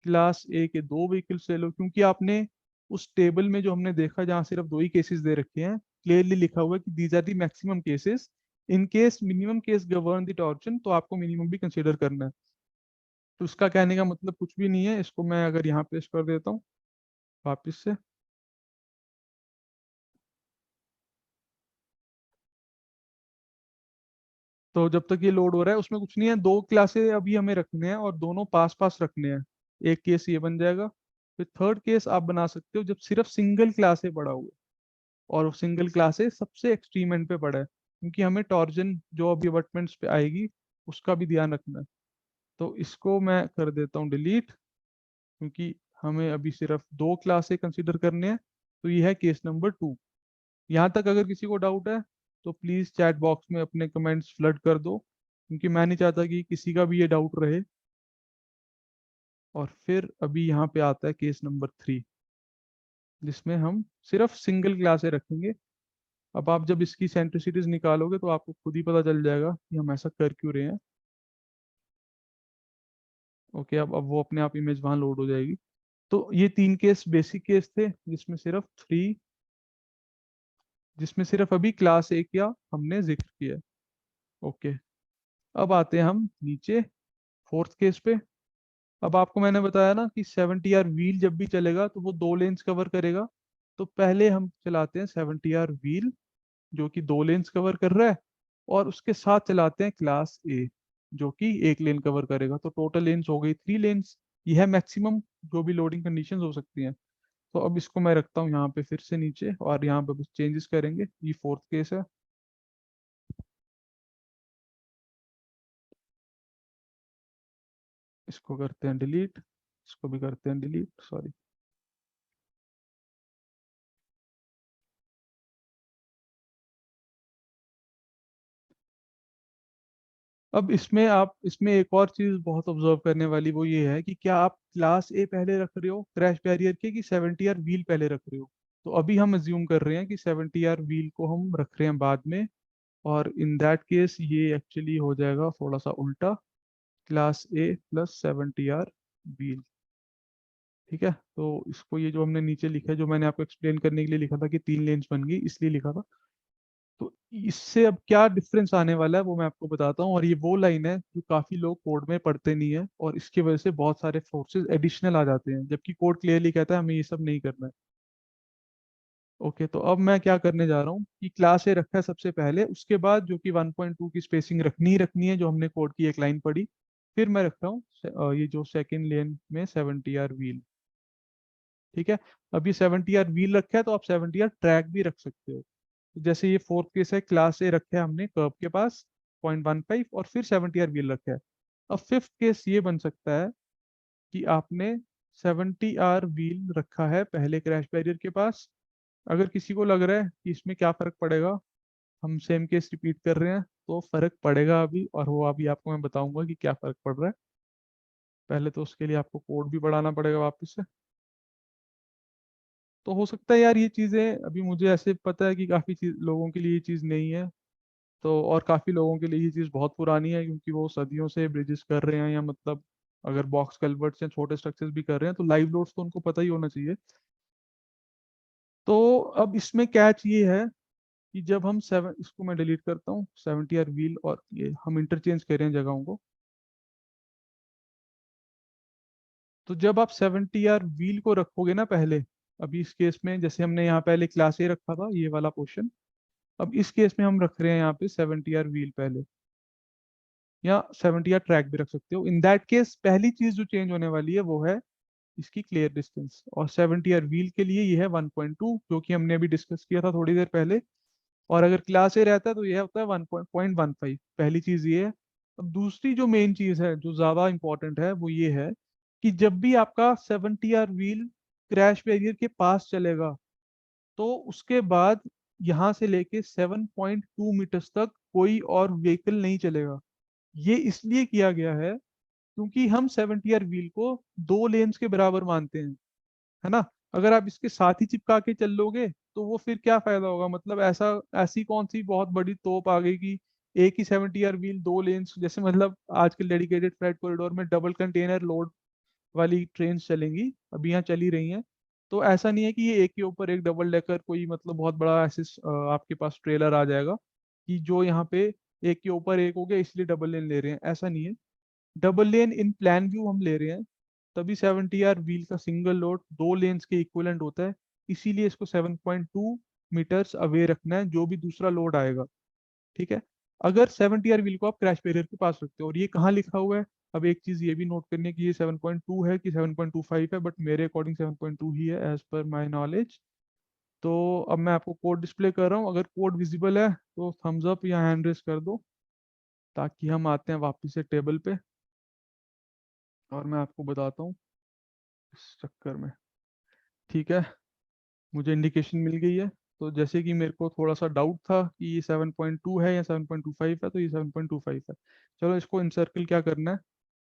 क्लास ए के दो व्हीकल्स ले लो, क्योंकि आपने उस टेबल में जो हमने देखा जहाँ सिर्फ दो ही केसेस दे रखे हैं, क्लियरली लिखा हुआ है कि these are the maximum cases. In case minimum case govern the torsion, तो आपको मिनिमम भी कंसीडर करना है। तो उसका कहने का मतलब कुछ भी नहीं है। इसको मैं अगर यहाँ पेस्ट कर देता हूँ वापिस से, तो जब तक ये लोड हो रहा है उसमें कुछ नहीं है, दो क्लासेस अभी हमें रखने हैं और दोनों पास पास रखने हैं। एक केस ये बन जाएगा। फिर थर्ड केस आप बना सकते हो जब सिर्फ सिंगल क्लासे पड़ा हुआ है, और सिंगल क्लासे सबसे एक्सट्रीम एंड पे पड़ा है, क्योंकि हमें टॉर्जन जो अभी अबटमेंट्स पे आएगी उसका भी ध्यान रखना है। तो इसको मैं कर देता हूँ डिलीट, क्योंकि हमें अभी सिर्फ दो क्लासे कंसिडर करने हैं। तो ये है केस नंबर 2। यहाँ तक अगर किसी को डाउट है तो प्लीज चैट बॉक्स में अपने कमेंट्स फ्लड कर दो, क्योंकि मैं नहीं चाहता कि किसी का भी ये डाउट रहे। और फिर अभी यहाँ पे आता है केस नंबर 3, जिसमें हम सिर्फ सिंगल क्लासे रखेंगे। अब आप जब इसकी सेंट्रिसिटीज निकालोगे तो आपको खुद ही पता चल जाएगा कि हम ऐसा कर क्यों रहे हैं। ओके, अब वो अपने आप इमेज वहां लोड हो जाएगी। तो ये 3 केस बेसिक केस थे, जिसमें सिर्फ अभी क्लास ए का हमने जिक्र किया। ओके, अब आते हैं हम नीचे फोर्थ केस पे। अब आपको मैंने बताया ना कि 70R व्हील जब भी चलेगा तो वो दो लेन्स कवर करेगा। तो पहले हम चलाते हैं 70R व्हील, जो कि दो लेन्स कवर कर रहा है, और उसके साथ चलाते हैं क्लास ए, जो कि एक लेन कवर करेगा। तो टोटल लेन्स हो गई 3 लेन्स। यह है मैक्सिमम जो भी लोडिंग कंडीशंस हो सकती हैं। तो अब इसको मैं रखता हूँ यहाँ पे फिर से नीचे, और यहाँ पे कुछ चेंजेस करेंगे। ये फोर्थ केस है। इसको करते हैं डिलीट, इसको भी करते हैं डिलीट, सॉरी। अब इसमें एक और चीज बहुत ऑब्जर्व करने वाली वो ये है कि क्या आप क्लास ए पहले रख रहे हो क्रैश बैरियर के, कि 70R व्हील पहले रख रहे हो। तो अभी हम अज्यूम कर रहे हैं कि 70R व्हील को हम रख रहे हैं बाद में, और इन दैट केस ये एक्चुअली हो जाएगा थोड़ा सा उल्टा, क्लास ए प्लस 70R व्हील। ठीक है, तो इसको ये जो हमने नीचे लिखा है, जो मैंने आपको एक्सप्लेन करने के लिए लिखा था कि 3 लेन्स बन गई, इसलिए लिखा था। तो इससे अब क्या डिफरेंस आने वाला है वो मैं आपको बताता हूँ। और ये वो लाइन है जो काफी लोग कोड में पढ़ते नहीं है, और इसकी वजह से बहुत सारे फोर्सेस एडिशनल आ जाते हैं, जबकि कोड क्लियरली कहता है हमें ये सब नहीं करना है। ओके, तो अब मैं क्या करने जा रहा हूँ कि क्लास ए रखा है सबसे पहले, उसके बाद जो कि 1.2 की स्पेसिंग रखनी ही रखनी है, जो हमने कोड की एक लाइन पढ़ी। फिर मैं रखता हूँ ये जो सेकेंड लेन में 70R व्हील। ठीक है, अब ये 70R व्हील रखा है तो आप 70R ट्रैक भी रख सकते हो। तो जैसे ये फोर्थ केस है, क्लास ए रखा है हमने कर्व के पास 0.15, और फिर 70R व्हील रखा है। अब फिफ्थ केस ये बन सकता है कि आपने 70R व्हील रखा है पहले क्रैश बैरियर के पास। अगर किसी को लग रहा है कि इसमें क्या फर्क पड़ेगा, हम सेम केस रिपीट कर रहे हैं, तो फर्क पड़ेगा अभी, और वो अभी आपको मैं बताऊंगा कि क्या फर्क पड़ रहा है। पहले तो उसके लिए आपको कोड भी बढ़ाना पड़ेगा वापस से। तो हो सकता है यार ये चीज़ें अभी मुझे ऐसे पता है कि काफ़ी चीज लोगों के लिए ये चीज़ नहीं है। तो और काफ़ी लोगों के लिए ये चीज़ बहुत पुरानी है, क्योंकि वो सदियों से ब्रिजेस कर रहे हैं, या मतलब अगर बॉक्स कल्वर्ट्स या छोटे स्ट्रक्चर्स भी कर रहे हैं तो लाइव लोड्स तो उनको पता ही होना चाहिए। तो अब इसमें कैच ये है कि जब हम सेवन, इसको मैं डिलीट करता हूँ, 70R व्हील और ये हम इंटरचेंज कर रहे हैं जगहों को। तो जब आप 70R व्हील को रखोगे ना पहले, अभी इस केस में जैसे हमने यहाँ पहले क्लास ए रखा था ये वाला पोर्शन, अब इस केस में हम रख रहे हैं यहाँ पे 70R व्हील पहले, या 70R ट्रैक भी रख सकते हो। इन दैट केस पहली चीज जो चेंज होने वाली है वो है इसकी क्लियर डिस्टेंस, और 70R व्हील के लिए ये है 1.2, जो कि हमने अभी डिस्कस किया था थोड़ी देर पहले। और अगर क्लास ए रहता है तो यह होता है 1.15। पहली चीज ये है। अब दूसरी जो मेन चीज है जो ज्यादा इंपॉर्टेंट है वो ये है कि जब भी आपका 70R व्हील क्रैश बैरियर के पास चलेगा, तो उसके बाद यहाँ से लेके 7.2 मीटर्स तक कोई और व्हीकल नहीं चलेगा। ये इसलिए किया गया है क्योंकि हम 70R व्हील को दो लेन्स के बराबर मानते हैं, है ना। अगर आप इसके साथ ही चिपका के चल लोगे तो वो फिर क्या फायदा होगा, मतलब ऐसी कौन सी बहुत बड़ी तोप आ गई कि एक ही 70R व्हील दो लेन्स, जैसे मतलब आजकल डेडिकेटेड फ्रेट कॉरिडोर में डबल कंटेनर लोड वाली ट्रेन चलेंगी, अभी यहाँ चली रही हैं। तो ऐसा नहीं है कि ये एक के ऊपर एक डबल डेकर कोई मतलब बहुत बड़ा ऐसे आपके पास ट्रेलर आ जाएगा कि जो यहाँ पे एक के ऊपर एक हो गया इसलिए डबल लेन ले रहे हैं, ऐसा नहीं है। डबल लेन इन प्लान व्यू हम ले रहे हैं, तभी 70R व्हील का सिंगल लोड दो लेन्स के इक्विवेलेंट होता है। इसीलिए इसको 7.2 मीटर्स अवे रखना है जो भी दूसरा लोड आएगा। ठीक है, अगर 70 व्हील को आप क्रैश बैरियर के पास रखते हो। और ये कहाँ लिखा हुआ है? अब एक चीज ये भी नोट करनी है कि ये 7.2 है कि 7.25 है, बट मेरे अकॉर्डिंग 7.2 ही है एज पर माई नॉलेज। तो अब मैं आपको कोड डिस्प्ले कर रहा हूँ, अगर कोड विजिबल है तो थम्स अप या हैंड रेस कर दो, ताकि हम आते हैं वापस से टेबल पे और मैं आपको बताता हूँ इस चक्कर में। ठीक है, मुझे इंडिकेशन मिल गई है। तो जैसे कि मेरे को थोड़ा सा डाउट था कि ये 7.2 है या 7.25 है, तो ये 7.25 है। चलो इसको इंसर्कल क्या करना है,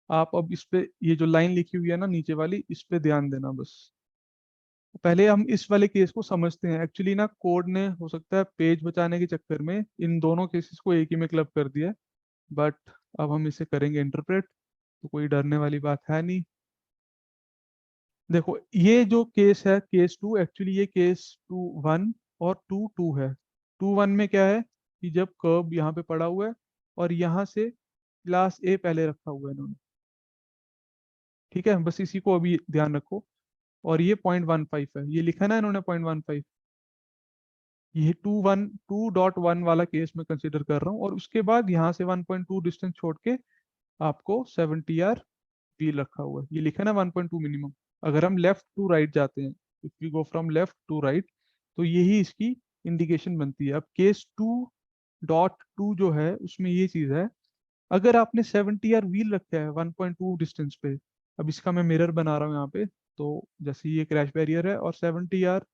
आप अब इस पे ये जो लाइन लिखी हुई है ना नीचे वाली, इस पे ध्यान देना बस। पहले हम इस वाले केस को समझते हैं। एक्चुअली ना कोड ने हो सकता है पेज बचाने के चक्कर में इन दोनों केसेस को एक ही में क्लब कर दिया है, बट अब हम इसे करेंगे इंटरप्रेट, तो कोई डरने वाली बात है नहीं। देखो ये जो केस है केस टू, एक्चुअली ये केस टू वन और टू टू है। टू वन में क्या है कि जब कर्व यहाँ पे पड़ा हुआ है और यहाँ से क्लास ए पहले रखा हुआ है इन्होंने। ठीक है, बस इसी को अभी ध्यान रखो। और ये 0.15 है, ये लिखा ना इन्होंने 0.15, ये 2.1 वाला केस में कंसिडर कर रहा हूँ। और उसके बाद यहाँ से 1.2 डिस्टेंस छोड़ के आपको 70 व्हील रखा हुआ है, ये लिखा है ना 1.2 मिनिमम। अगर हम लेफ्ट टू राइट जाते हैं, if we go from left to right, तो यही इसकी इंडिकेशन बनती है। अब केस 2.2 जो है उसमें ये चीज है, अगर आपने 70 व्हील रखा है 1.2 डिस्टेंस पे, अब इसका मैं मिरर बना रहा हूँ यहाँ पे, तो जैसे ये क्रैश बैरियर है और 70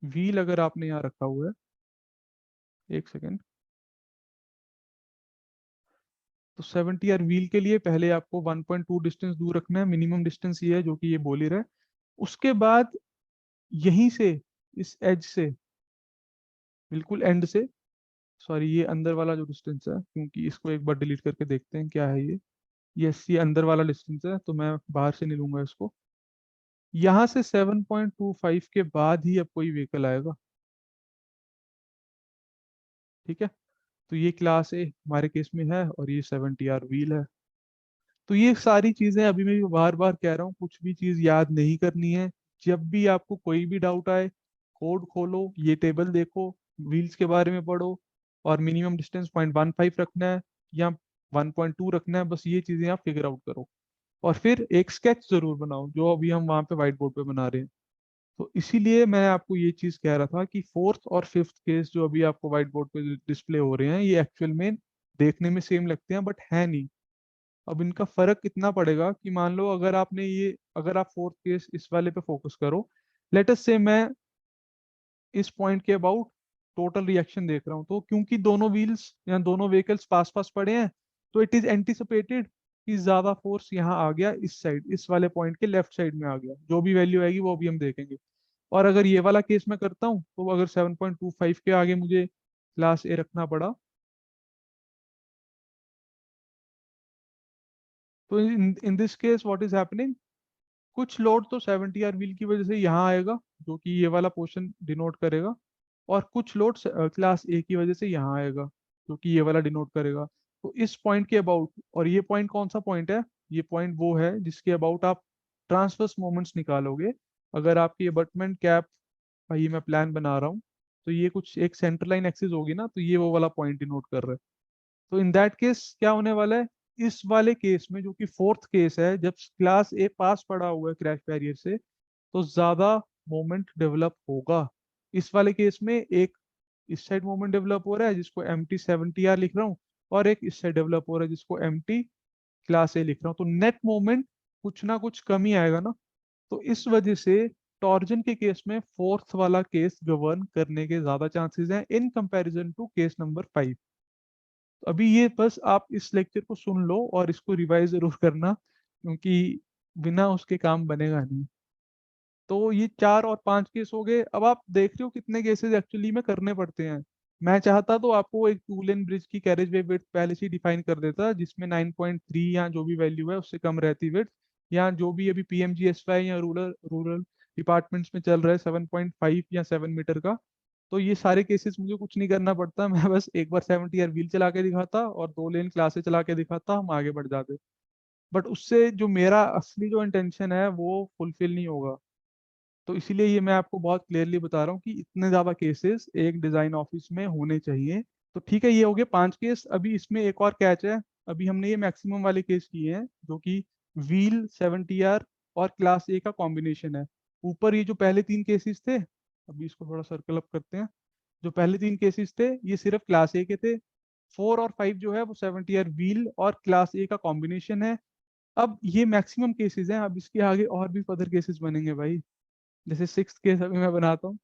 व्हील अगर आपने यहाँ रखा हुआ है, एक सेकेंड, तो 70 व्हील के लिए पहले आपको 1.2 डिस्टेंस दूर रखना है, मिनिमम डिस्टेंस ये है जो कि ये बोल ही रहा है। उसके बाद यहीं से, इस एज से, बिल्कुल एंड से, सॉरी ये अंदर वाला जो डिस्टेंस है, क्योंकि इसको एक बार डिलीट करके देखते हैं क्या है ये। यस, ये अंदर वाला डिस्टेंस है, तो मैं बाहर से नहीं लूंगा इसको। यहाँ से 7.25 के बाद ही अब कोई व्हीकल आएगा। ठीक है, तो ये क्लास ए हमारे केस में है और ये 70 व्हील है। तो ये सारी चीजें अभी मैं बार बार कह रहा हूँ, कुछ भी चीज याद नहीं करनी है। जब भी आपको कोई भी डाउट आए, कोड खोलो, ये टेबल देखो, व्हील्स के बारे में पढ़ो, और मिनिमम डिस्टेंस 0.15 रखना है या 1.2 रखना है, बस ये चीजें आप फिगर आउट करो। और फिर एक स्केच जरूर बनाओ, जो अभी हम वहाँ पे व्हाइट बोर्ड पे बना रहे हैं। तो इसीलिए मैं आपको ये चीज कह रहा था कि फोर्थ और फिफ्थ केस जो अभी आपको व्हाइट बोर्ड पे डिस्प्ले हो रहे हैं, ये एक्चुअल में देखने में सेम लगते हैं बट है नहीं। अब इनका फर्क कितना पड़ेगा कि मान लो अगर आपने ये, अगर आप फोर्थ केस इस वाले पे फोकस करो, लेट अस से मैं इस पॉइंट के अबाउट टोटल रिएक्शन देख रहा हूँ, तो क्योंकि दोनों व्हील्स या दोनों व्हीकल्स पास पास पड़े हैं, तो इट इज एंटिसिपेटेड कि ज्यादा फोर्स यहाँ आ गया, इस साइड, इस वाले पॉइंट के लेफ्ट साइड में आ गया। जो भी वैल्यू आएगी वो अभी हम देखेंगे। और अगर ये वाला केस मैं करता हूँ, तो अगर 7.25 के आगे मुझे क्लास ए रखना पड़ा, तो in this case what is happening, कुछ लोड तो 70 व्हील की वजह से यहाँ आएगा, जो कि ये वाला पोर्शन डिनोट करेगा। और कुछ लोड क्लास ए की वजह से यहाँ आएगा, जो कि ये वाला डिनोट करेगा। तो इस पॉइंट के अबाउट, और ये पॉइंट कौन सा पॉइंट है, ये पॉइंट वो है जिसके अबाउट आप ट्रांसवर्स मोमेंट्स निकालोगे। अगर आपकी अबटमेंट कैप का ये मैं प्लान बना रहा हूँ, तो ये कुछ एक सेंटर लाइन एक्सिस होगी ना, तो ये वो वाला पॉइंट डिनोट कर रहा है। तो इन दैट केस क्या होने वाला है, इस वाले केस में जो कि फोर्थ केस है, जब क्लास ए पास पड़ा हुआ है क्रैश बैरियर से, तो ज्यादा मोमेंट डेवलप होगा। इस वाले केस में एक इस साइड मोमेंट डेवलप हो रहा है जिसको एम टी 70 लिख रहा हूँ, और एक इस साइड डेवलप हो रहा है जिसको एम टी क्लास ए लिख रहा हूँ। तो नेट मोमेंट कुछ ना कुछ कमी आएगा ना। तो इस वजह से टॉर्जन के केस में फोर्थ वाला केस गवर्न करने के ज्यादा चांसेस हैं in comparison to case number 5। अभी ये बस आप इस लेक्चर को सुन लो और इसको रिवाइज जरूर करना, क्योंकि बिना उसके काम बनेगा नहीं। तो ये 4 और 5 केस हो गए। अब आप देख रहे हो कितने केसेस एक्चुअली में करने पड़ते हैं। मैं चाहता तो आपको एक 2 लेन ब्रिज की कैरेज वे विड्थ पहले से डिफाइन कर देता, जिसमें 9.3 या जो भी वैल्यू है उससे कम रहती विड्थ, या जो भी अभी पीएमजीएसवाई या रूरल रूरल डिपार्टमेंट्स में चल रहा है 7.5 या 7 मीटर का। तो ये सारे केसेस मुझे कुछ नहीं करना पड़ता, मैं बस एक बार 70 व्हील चला के दिखाता और 2 लेन क्लासे चला के दिखाता, हम आगे बढ़ जाते। बट उससे जो मेरा असली जो इंटेंशन है वो फुलफिल नहीं होगा। तो इसीलिए ये मैं आपको बहुत क्लियरली बता रहा हूँ कि इतने ज्यादा केसेस एक डिजाइन ऑफिस में होने चाहिए, तो ठीक है, ये हो गया 5 केस। अभी इसमें एक और कैच है। अभी हमने ये मैक्सिमम वाले केस किए हैं जो कि व्हील 70R और क्लास ए का कॉम्बिनेशन है। ऊपर ये जो पहले 3 केसेस थे, अभी इसको थोड़ा सर्कल अप करते हैं। जो पहले 3 केसेस थे ये सिर्फ क्लास ए के थे। 4 और 5 जो है वो 70R व्हील और क्लास ए का कॉम्बिनेशन है। अब ये मैक्सिमम केसेस हैं, अब इसके आगे और भी फर्दर केसेस बनेंगे भाई। जैसे 6th केस अभी मैं बनाता हूँ।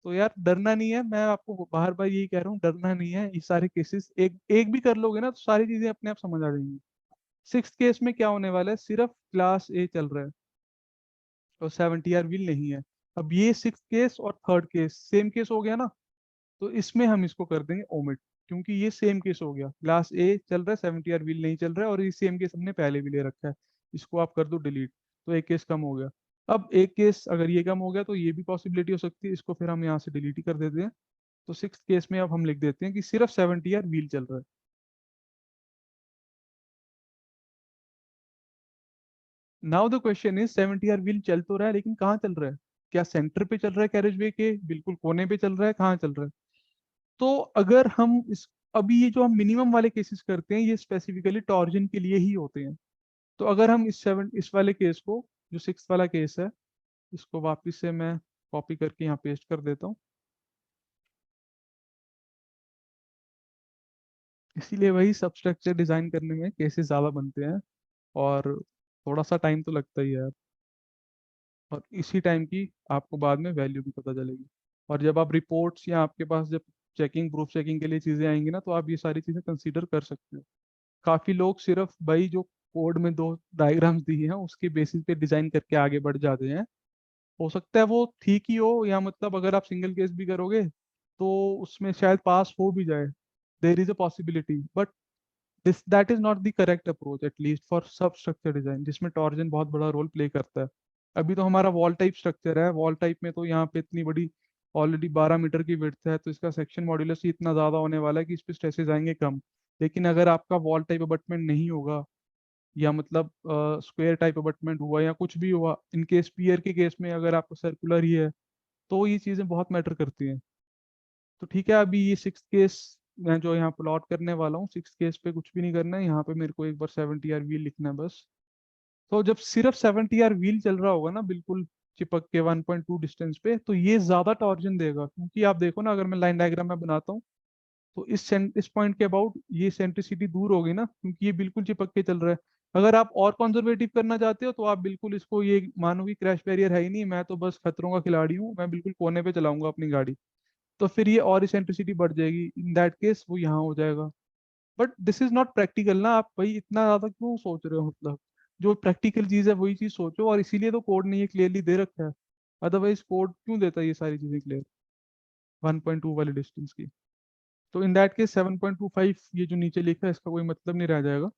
तो यार डरना नहीं है, मैं आपको बार बार यही कह रहा हूँ, डरना नहीं है। ये सारे केसेस एक एक भी कर लोगे ना तो सारी चीजें अपने आप समझ आ जाएंगी। 6th केस में क्या होने वाला है, सिर्फ क्लास ए चल रहा है और 70R व्हील नहीं है। अब ये 6th केस और 3rd केस सेम केस हो गया ना, तो इसमें हम इसको कर देंगे ओमिट, क्योंकि ये सेम केस हो गया। क्लास ए चल रहा है, 70R व्हील नहीं चल रहा है, और ये सेम केस हमने पहले भी ले रखा है। इसको आप कर दो डिलीट, तो एक केस कम हो गया। अब एक केस अगर ये कम हो गया तो ये भी पॉसिबिलिटी हो सकती है, इसको फिर हम यहाँ से डिलीट ही कर देते हैं। तो 6th केस में अब हम लिख देते हैं कि सिर्फ 70R व्हील चल रहा है। Now the question is 70R wheel चल तो रहा है लेकिन कहाँ चल रहा है? क्या सेंटर पे चल रहा है, कैरेज वे के बिल्कुल कोने पे चल रहा है, कहाँ चल रहा है? तो अगर हम इस अभी ये जो हम मिनिमम वाले केसेस करते हैं ये स्पेसिफिकली टॉर्जन के लिए ही होते हैं। तो अगर हम इस वाले केस को, जो 6th वाला केस है, इसको वापस से मैं कॉपी करके यहाँ पेस्ट कर देता हूँ। इसीलिए वही सब स्ट्रक्चर डिजाइन करने में केसेस ज्यादा बनते हैं, और थोड़ा सा टाइम तो लगता ही है। और इसी टाइम की आपको बाद में वैल्यू भी पता चलेगी। और जब आप रिपोर्ट्स या आपके पास जब चेकिंग, प्रूफ चेकिंग के लिए चीज़ें आएंगी ना, तो आप ये सारी चीज़ें कंसीडर कर सकते हो। काफ़ी लोग सिर्फ भाई जो कोड में 2 डायग्राम्स दी हैं उसके बेसिस पे डिज़ाइन करके आगे बढ़ जाते हैं। हो सकता है वो ठीक ही हो, या मतलब अगर आप सिंगल केस भी करोगे तो उसमें शायद पास हो भी जाए। There is a possibility, but this that is not the correct approach at least for सब स्ट्रक्चर डिजाइन, जिसमें टॉर्जन बहुत बड़ा रोल प्ले करता है। अभी तो हमारा वॉल टाइप स्ट्रक्चर है, वॉल टाइप में तो यहाँ पे इतनी बड़ी ऑलरेडी 12 मीटर की विड्थ है, तो इसका सेक्शन मॉड्यूलस ही इतना ज्यादा होने वाला है कि इस पे स्ट्रेसेस आएंगे कम। लेकिन अगर आपका वॉल टाइप अबटमेंट नहीं होगा, या मतलब स्क्वायर टाइप अबटमेंट हुआ या कुछ भी हुआ, इन केस पियर के केस में अगर आपको सर्कुलर ही है, तो ये चीजें बहुत मैटर करती हैं। तो ठीक है, अभी ये 6th केस मैं जो यहाँ प्लॉट करने वाला हूँ, 6th केस पे कुछ भी नहीं करना है। यहाँ पे मेरे को एक बार 70R व्हील लिखना है बस। तो जब सिर्फ 70R व्हील चल रहा होगा ना बिल्कुल चिपक के 1.2 डिस्टेंस पे, तो ये ज्यादा टॉर्जन देगा। क्योंकि आप देखो ना, अगर मैं लाइन डायग्राम में बनाता हूँ तो इस पॉइंट के अबाउट ये सेंट्रिसिटी दूर होगी ना, क्योंकि ये बिल्कुल चिपक के चल रहा है। अगर आप और कंजर्वेटिव करना चाहते हो तो आप बिल्कुल इसको ये मानो कि क्रैश बैरियर है ही नहीं, मैं तो बस खतरों का खिलाड़ी हूँ, मैं बिल्कुल कोने पे चलाऊंगा अपनी गाड़ी। तो फिर ये और इसेंट्रिसिटी बढ़ जाएगी, इन दैट केस वो यहाँ हो जाएगा। But this is not practical ना, आप भाई इतना ज्यादा क्यों सोच रहे हो? मतलब जो प्रैक्टिकल चीज है वही चीज सोचो, और इसीलिए तो कोड ने ये क्लियरली दे रखा है। अदरवाइज कोड क्यों देता है ये सारी चीजें क्लियर 1.2 वाले डिस्टेंस की? तो इन दैट केस 7.25 ये जो नीचे लिखा है इसका कोई मतलब नहीं रह जाएगा।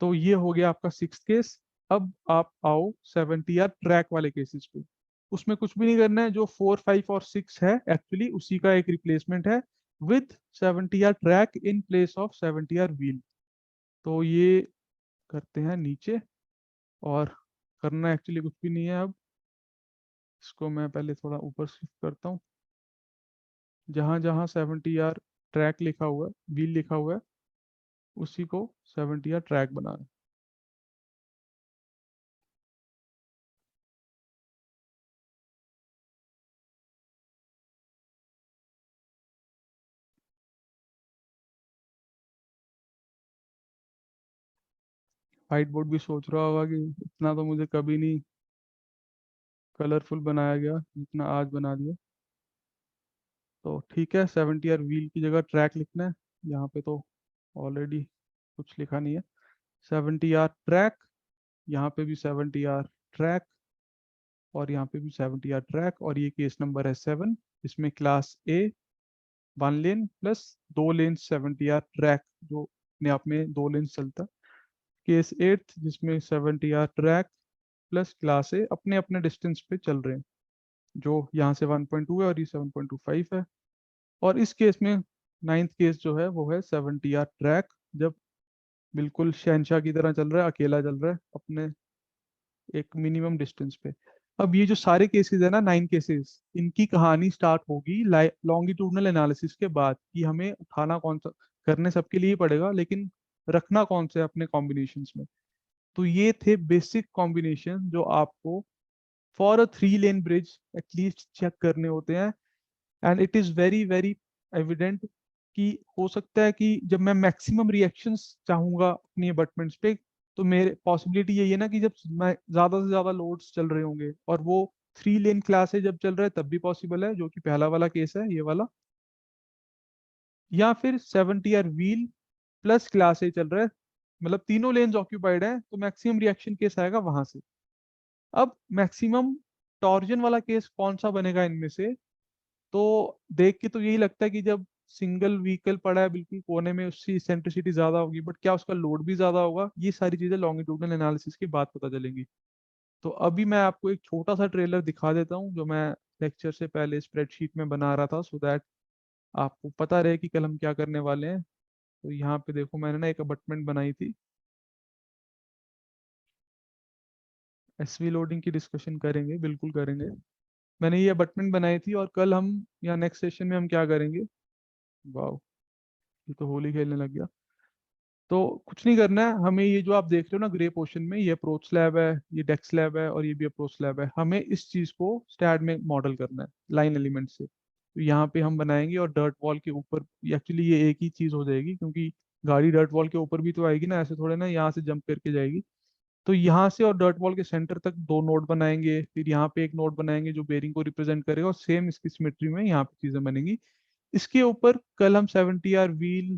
तो ये हो गया आपका 6th केस। अब आप आओ 70R ट्रैक वाले केसेस पे। उसमें कुछ भी नहीं करना है, जो 4, 5 और 6 है एक्चुअली उसी का एक रिप्लेसमेंट है with 70R track in place of 70R wheel. तो ये करते हैं नीचे, और करना एक्चुअली कुछ भी नहीं है। अब इसको मैं पहले थोड़ा ऊपर शिफ्ट करता हूँ। जहाँ जहाँ 70R ट्रैक लिखा हुआ है, व्हील लिखा हुआ है, उसी को 70R ट्रैक बना है। व्हाइट बोर्ड भी सोच रहा होगा कि इतना तो मुझे कभी नहीं कलरफुल बनाया गया जितना आज बना दिया। तो ठीक है, 70R व्हील की जगह ट्रैक लिखना है। यहाँ पे तो ऑलरेडी कुछ लिखा नहीं है। 70R ट्रैक, यहाँ पे भी 70R ट्रैक, और यहाँ पे भी 70R ट्रैक, और ये केस नंबर है 7। इसमें क्लास ए 1 लेन प्लस 2 लेन 70R ट्रैक, जो अपने आप में 2 लेन चलता है। केस 8 जिसमें 70R ट्रैक प्लस क्लास ए अपने अपने डिस्टेंस पे चल रहे हैं, जो यहाँ से 1.2 है और ये 7.25 है। और इस केस में 9th केस जो है वो है 70R ट्रैक, जब बिल्कुल शहनशाह की तरह चल रहा है, अकेला चल रहा है अपने एक मिनिमम डिस्टेंस पे। अब ये जो सारे केसेस है ना, 9 केसेस, इनकी कहानी स्टार्ट होगी लॉन्गिट्यूडनल एनालिसिस के बाद, कि हमें उठाना कौन सा, करने सबके लिए ही पड़ेगा, लेकिन रखना कौन से अपने कॉम्बिनेशंस में। तो ये थे बेसिक कॉम्बिनेशन जो आपको for a 3 lane bridge at least check करने होते हैं। And it is very very evident कि हो सकता है कि जब मैं मैक्सिमम रिएक्शंस चाहूंगा अपनी अबटमेंट्स पे, तो मेरे पॉसिबिलिटी यही है ना कि जब मैं ज्यादा से ज्यादा लोड्स चल रहे होंगे, और वो 3 लेन क्लास है जब चल रहा है तब भी पॉसिबल है, जो कि पहला वाला केस है ये वाला, या फिर 70 R wheel plus class A चल रहा है, मतलब तीनों लेन्स ऑक्यूपाइड है, तो मैक्सिमम रिएक्शन केस आएगा वहां से। अब मैक्सिमम टॉर्जन वाला केस कौन सा बनेगा इनमें से, तो देख के तो यही लगता है कि जब सिंगल व्हीकल पड़ा है बिल्कुल कोने में, उसकी सेंट्रिसिटी ज्यादा होगी, बट क्या उसका लोड भी ज्यादा होगा, ये सारी चीजें लॉन्गिट्यूडनल एनालिसिस के बाद पता चलेंगी। तो अभी मैं आपको एक छोटा सा ट्रेलर दिखा देता हूँ, जो मैं लेक्चर से पहले स्प्रेडशीट में बना रहा था, सो दैट आपको पता रहे कि कल हम क्या करने वाले हैं। तो यहाँ पे देखो, मैंने ना एक अबटमेंट बनाई थी, एसवी लोडिंग की डिस्कशन करेंगे, बिल्कुल करेंगे। मैंने ये अबटमेंट बनाई थी, और कल हम, या नेक्स्ट सेशन में हम क्या करेंगे, वाह, ये तो होली खेलने लग गया। तो कुछ नहीं करना है हमें, ये जो आप देख रहे हो ना ग्रे पोर्शन में, ये अप्रोच स्लैब है, ये डेक स्लैब है, और ये भी अप्रोच स्लैब है। हमें इस चीज को स्टैड में मॉडल करना है लाइन एलिमेंट से। तो यहाँ पे हम बनाएंगे, और डर्ट वॉल के ऊपर, एक्चुअली ये एक ही चीज हो जाएगी, क्योंकि गाड़ी डर्ट वॉल के ऊपर भी तो आएगी ना, ऐसे थोड़े ना यहाँ से जंप करके जाएगी। तो यहाँ से और डर्ट वॉल के सेंटर तक 2 नोड बनाएंगे, फिर यहाँ पे एक नोड बनाएंगे जो बेरिंग को रिप्रेजेंट करेगा, और सेम इसकी सिमेट्री में यहाँ पे चीजें बनेंगी। इसके ऊपर कल हम 70 आर व्हील,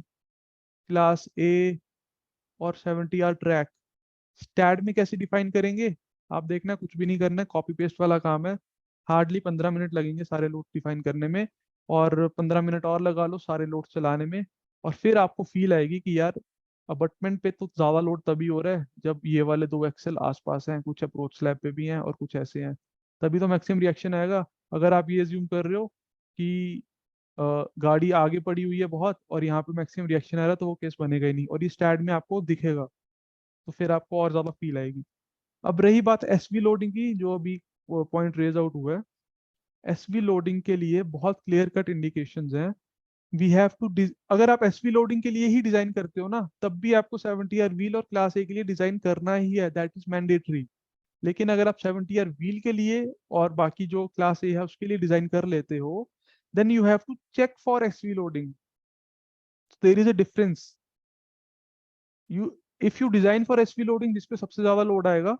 क्लास ए, और 70 आर ट्रैक स्टैड में कैसे डिफाइन करेंगे। आप देखना, कुछ भी नहीं करना है, कॉपी पेस्ट वाला काम है। हार्डली 15 मिनट लगेंगे सारे लोड डिफाइन करने में, और 15 मिनट और लगा लो सारे लोड चलाने में। और फिर आपको फील आएगी कि यार अबटमेंट पे तो ज्यादा लोड तभी हो रहा है जब ये वाले 2 एक्सेल आसपास हैं, कुछ अप्रोच स्लैब पे भी हैं और कुछ ऐसे हैं, तभी तो मैक्सिमम रिएक्शन आएगा। अगर आप ये एज्यूम कर रहे हो कि गाड़ी आगे पड़ी हुई है बहुत, और यहाँ पे मैक्सिमम रिएक्शन आ रहा है, तो वो केस बनेगा ही नहीं, और ये स्टैड में आपको दिखेगा, तो फिर आपको और ज्यादा फील आएगी। अब रही बात एसवी लोडिंग की, जो अभी पॉइंट रेज आउट हुआ है, एसवी लोडिंग के लिए बहुत क्लियर कट इंडिकेशंस हैं। वी हैव टू, अगर आप एसवी लोडिंग के लिए ही डिजाइन करते हो ना, तब भी आपको 70 आर व्हील और क्लास ए के लिए डिजाइन करना ही है, दैट इज मैंडेटरी। लेकिन अगर आप 70 आर व्हील के लिए और बाकी जो क्लास ए है उसके लिए डिजाइन कर लेते हो, then you have to check for SV loading. There is a difference. You, if you design for SV loading जिसपे सबसे ज्यादा लोड आएगा,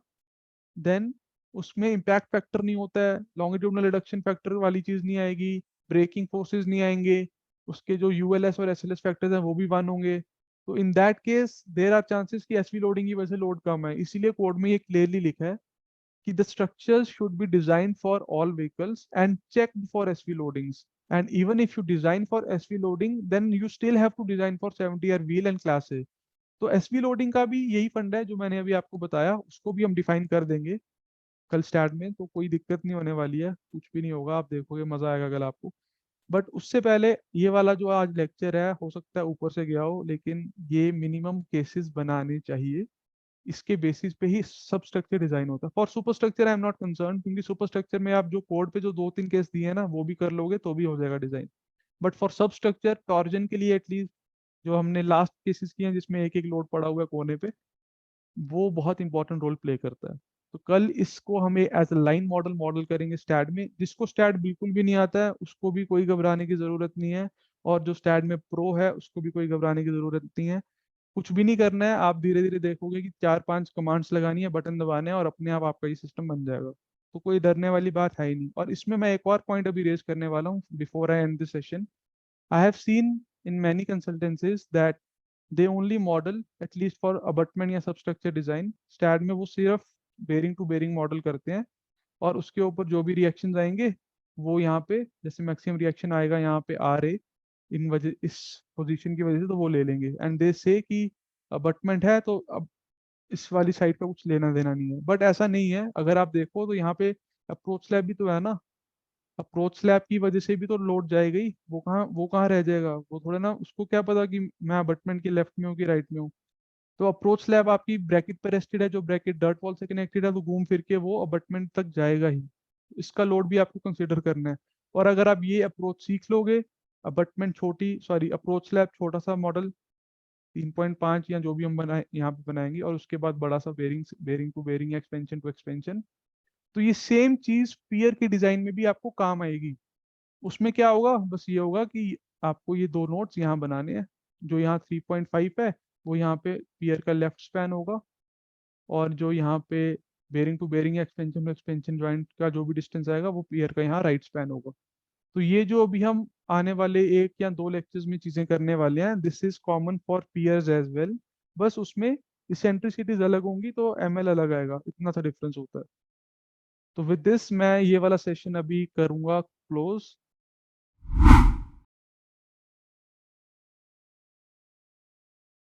देन उसमें इम्पैक्ट फैक्टर नहीं होता है, लॉन्गिट्यूडनल रिडक्शन फैक्टर वाली चीज नहीं आएगी, ब्रेकिंग फोर्सेस नहीं आएंगे, उसके जो यूएलएस और एसएलएस फैक्टर्स हैं वो भी 1 होंगे। तो in that case there are chances कि एसवी लोडिंग की वजह से लोड कम है। इसीलिए कोड में ये क्लियरली लिखा है कि the structures should be design for all vehicles and check for SV loadings, and even if you design for SV loading then you still have to design for 70 R wheel and class A. तो SV loading का भी यही फंडा है जो मैंने अभी आपको बताया, उसको भी हम डिफाइन कर देंगे कल स्टार्ट में, तो कोई दिक्कत नहीं होने वाली है, कुछ भी नहीं होगा, आप देखोगे मजा आएगा कल आपको। बट उससे पहले ये वाला जो आज लेक्चर है, हो सकता है ऊपर से गया हो, लेकिन ये मिनिमम केसेस बनाने चाहिए, इसके बेसिस पे ही सब स्ट्रक्चर डिजाइन होता है। For super structure I am not concern, क्योंकि सुपर स्ट्रक्चर में आप जो कोड पे जो 2-3 केस दिए हैं ना, वो भी कर लोगे तो भी हो जाएगा डिजाइन। बट फॉर सब स्ट्रक्चर टॉर्जन के लिए एटलीस्ट, जो हमने लास्ट केसेस किए हैं जिसमें एक एक लोड पड़ा हुआ है कोने पे, वो बहुत इंपॉर्टेंट रोल प्ले करता है। तो कल इसको हम as a line model model करेंगे स्टैड में। जिसको स्टैड बिल्कुल भी नहीं आता है उसको भी कोई घबराने की जरूरत नहीं है, और जो स्टैड में प्रो है उसको भी कोई घबराने की जरूरत नहीं है। कुछ भी नहीं करना है, आप धीरे धीरे देखोगे कि 4-5 कमांड्स लगानी है, बटन दबाने हैं, और अपने आप आपका ये सिस्टम बन जाएगा। तो कोई डरने वाली बात है ही नहीं। और इसमें मैं एक और पॉइंट अभी रेज करने वाला हूँ before I and this session. I have seen in many consultancies that they only model, at least for abutment या substructure design, स्टैड में वो सिर्फ बेरिंग टू बेरिंग मॉडल करते हैं, और उसके ऊपर जो भी रिएक्शन आएंगे वो यहाँ पे, जैसे मैक्सिमम रिएक्शन आएगा यहाँ पे आर ए, इन वजह इस पोजीशन की वजह से, तो वो ले लेंगे, एंड दे से कि अबटमेंट है तो अब इस वाली साइड का कुछ लेना देना नहीं है। बट ऐसा नहीं है, अगर आप देखो तो यहाँ पे अप्रोच स्लैब भी तो है ना, अप्रोच स्लैब की वजह से भी तो लोड जाएगा ही, वो कहाँ रह जाएगा, वो थोड़ा ना, उसको क्या पता कि मैं अबटमेंट के लेफ्ट में हूँ कि राइट में हूँ। तो अप्रोच स्लैब आपकी ब्रैकेट पर रेस्टेड है, जो ब्रैकेट डर्ट वॉल से कनेक्टेड है, तो घूम फिर के वो अबटमेंट तक जाएगा ही। इसका लोड भी आपको कंसिडर करना है। और अगर आप ये अप्रोच सीख लोगे, अबटमेंट छोटी, सॉरी अप्रोच स्लैब छोटा सा मॉडल 3.5 या जो भी हम बनाए यहाँ पे बनाएंगे, और उसके बाद बड़ा सा bearing, bearing to bearing, expansion to expansion, तो ये सेम चीज पियर के डिजाइन में भी आपको काम आएगी। उसमें क्या होगा, बस ये होगा कि आपको ये दो नोट्स यहाँ बनाने हैं। जो यहाँ 3.5 है वो यहाँ पे पियर का लेफ्ट स्पैन होगा, और जो यहाँ पे bearing to bearing, expansion to expansion joint का जो भी डिस्टेंस आएगा वो पियर का यहाँ राइट स्पैन होगा। तो ये जो अभी हम आने वाले 1 या 2 लेक्चर्स में चीजें करने वाले हैं, this is common for piers as well. बस उसमें इसेंट्रिसिटीज अलग होंगी तो एमएल अलग आएगा, इतना सा डिफरेंस होता है। तो विद दिस मैं ये वाला सेशन अभी करूंगा क्लोज।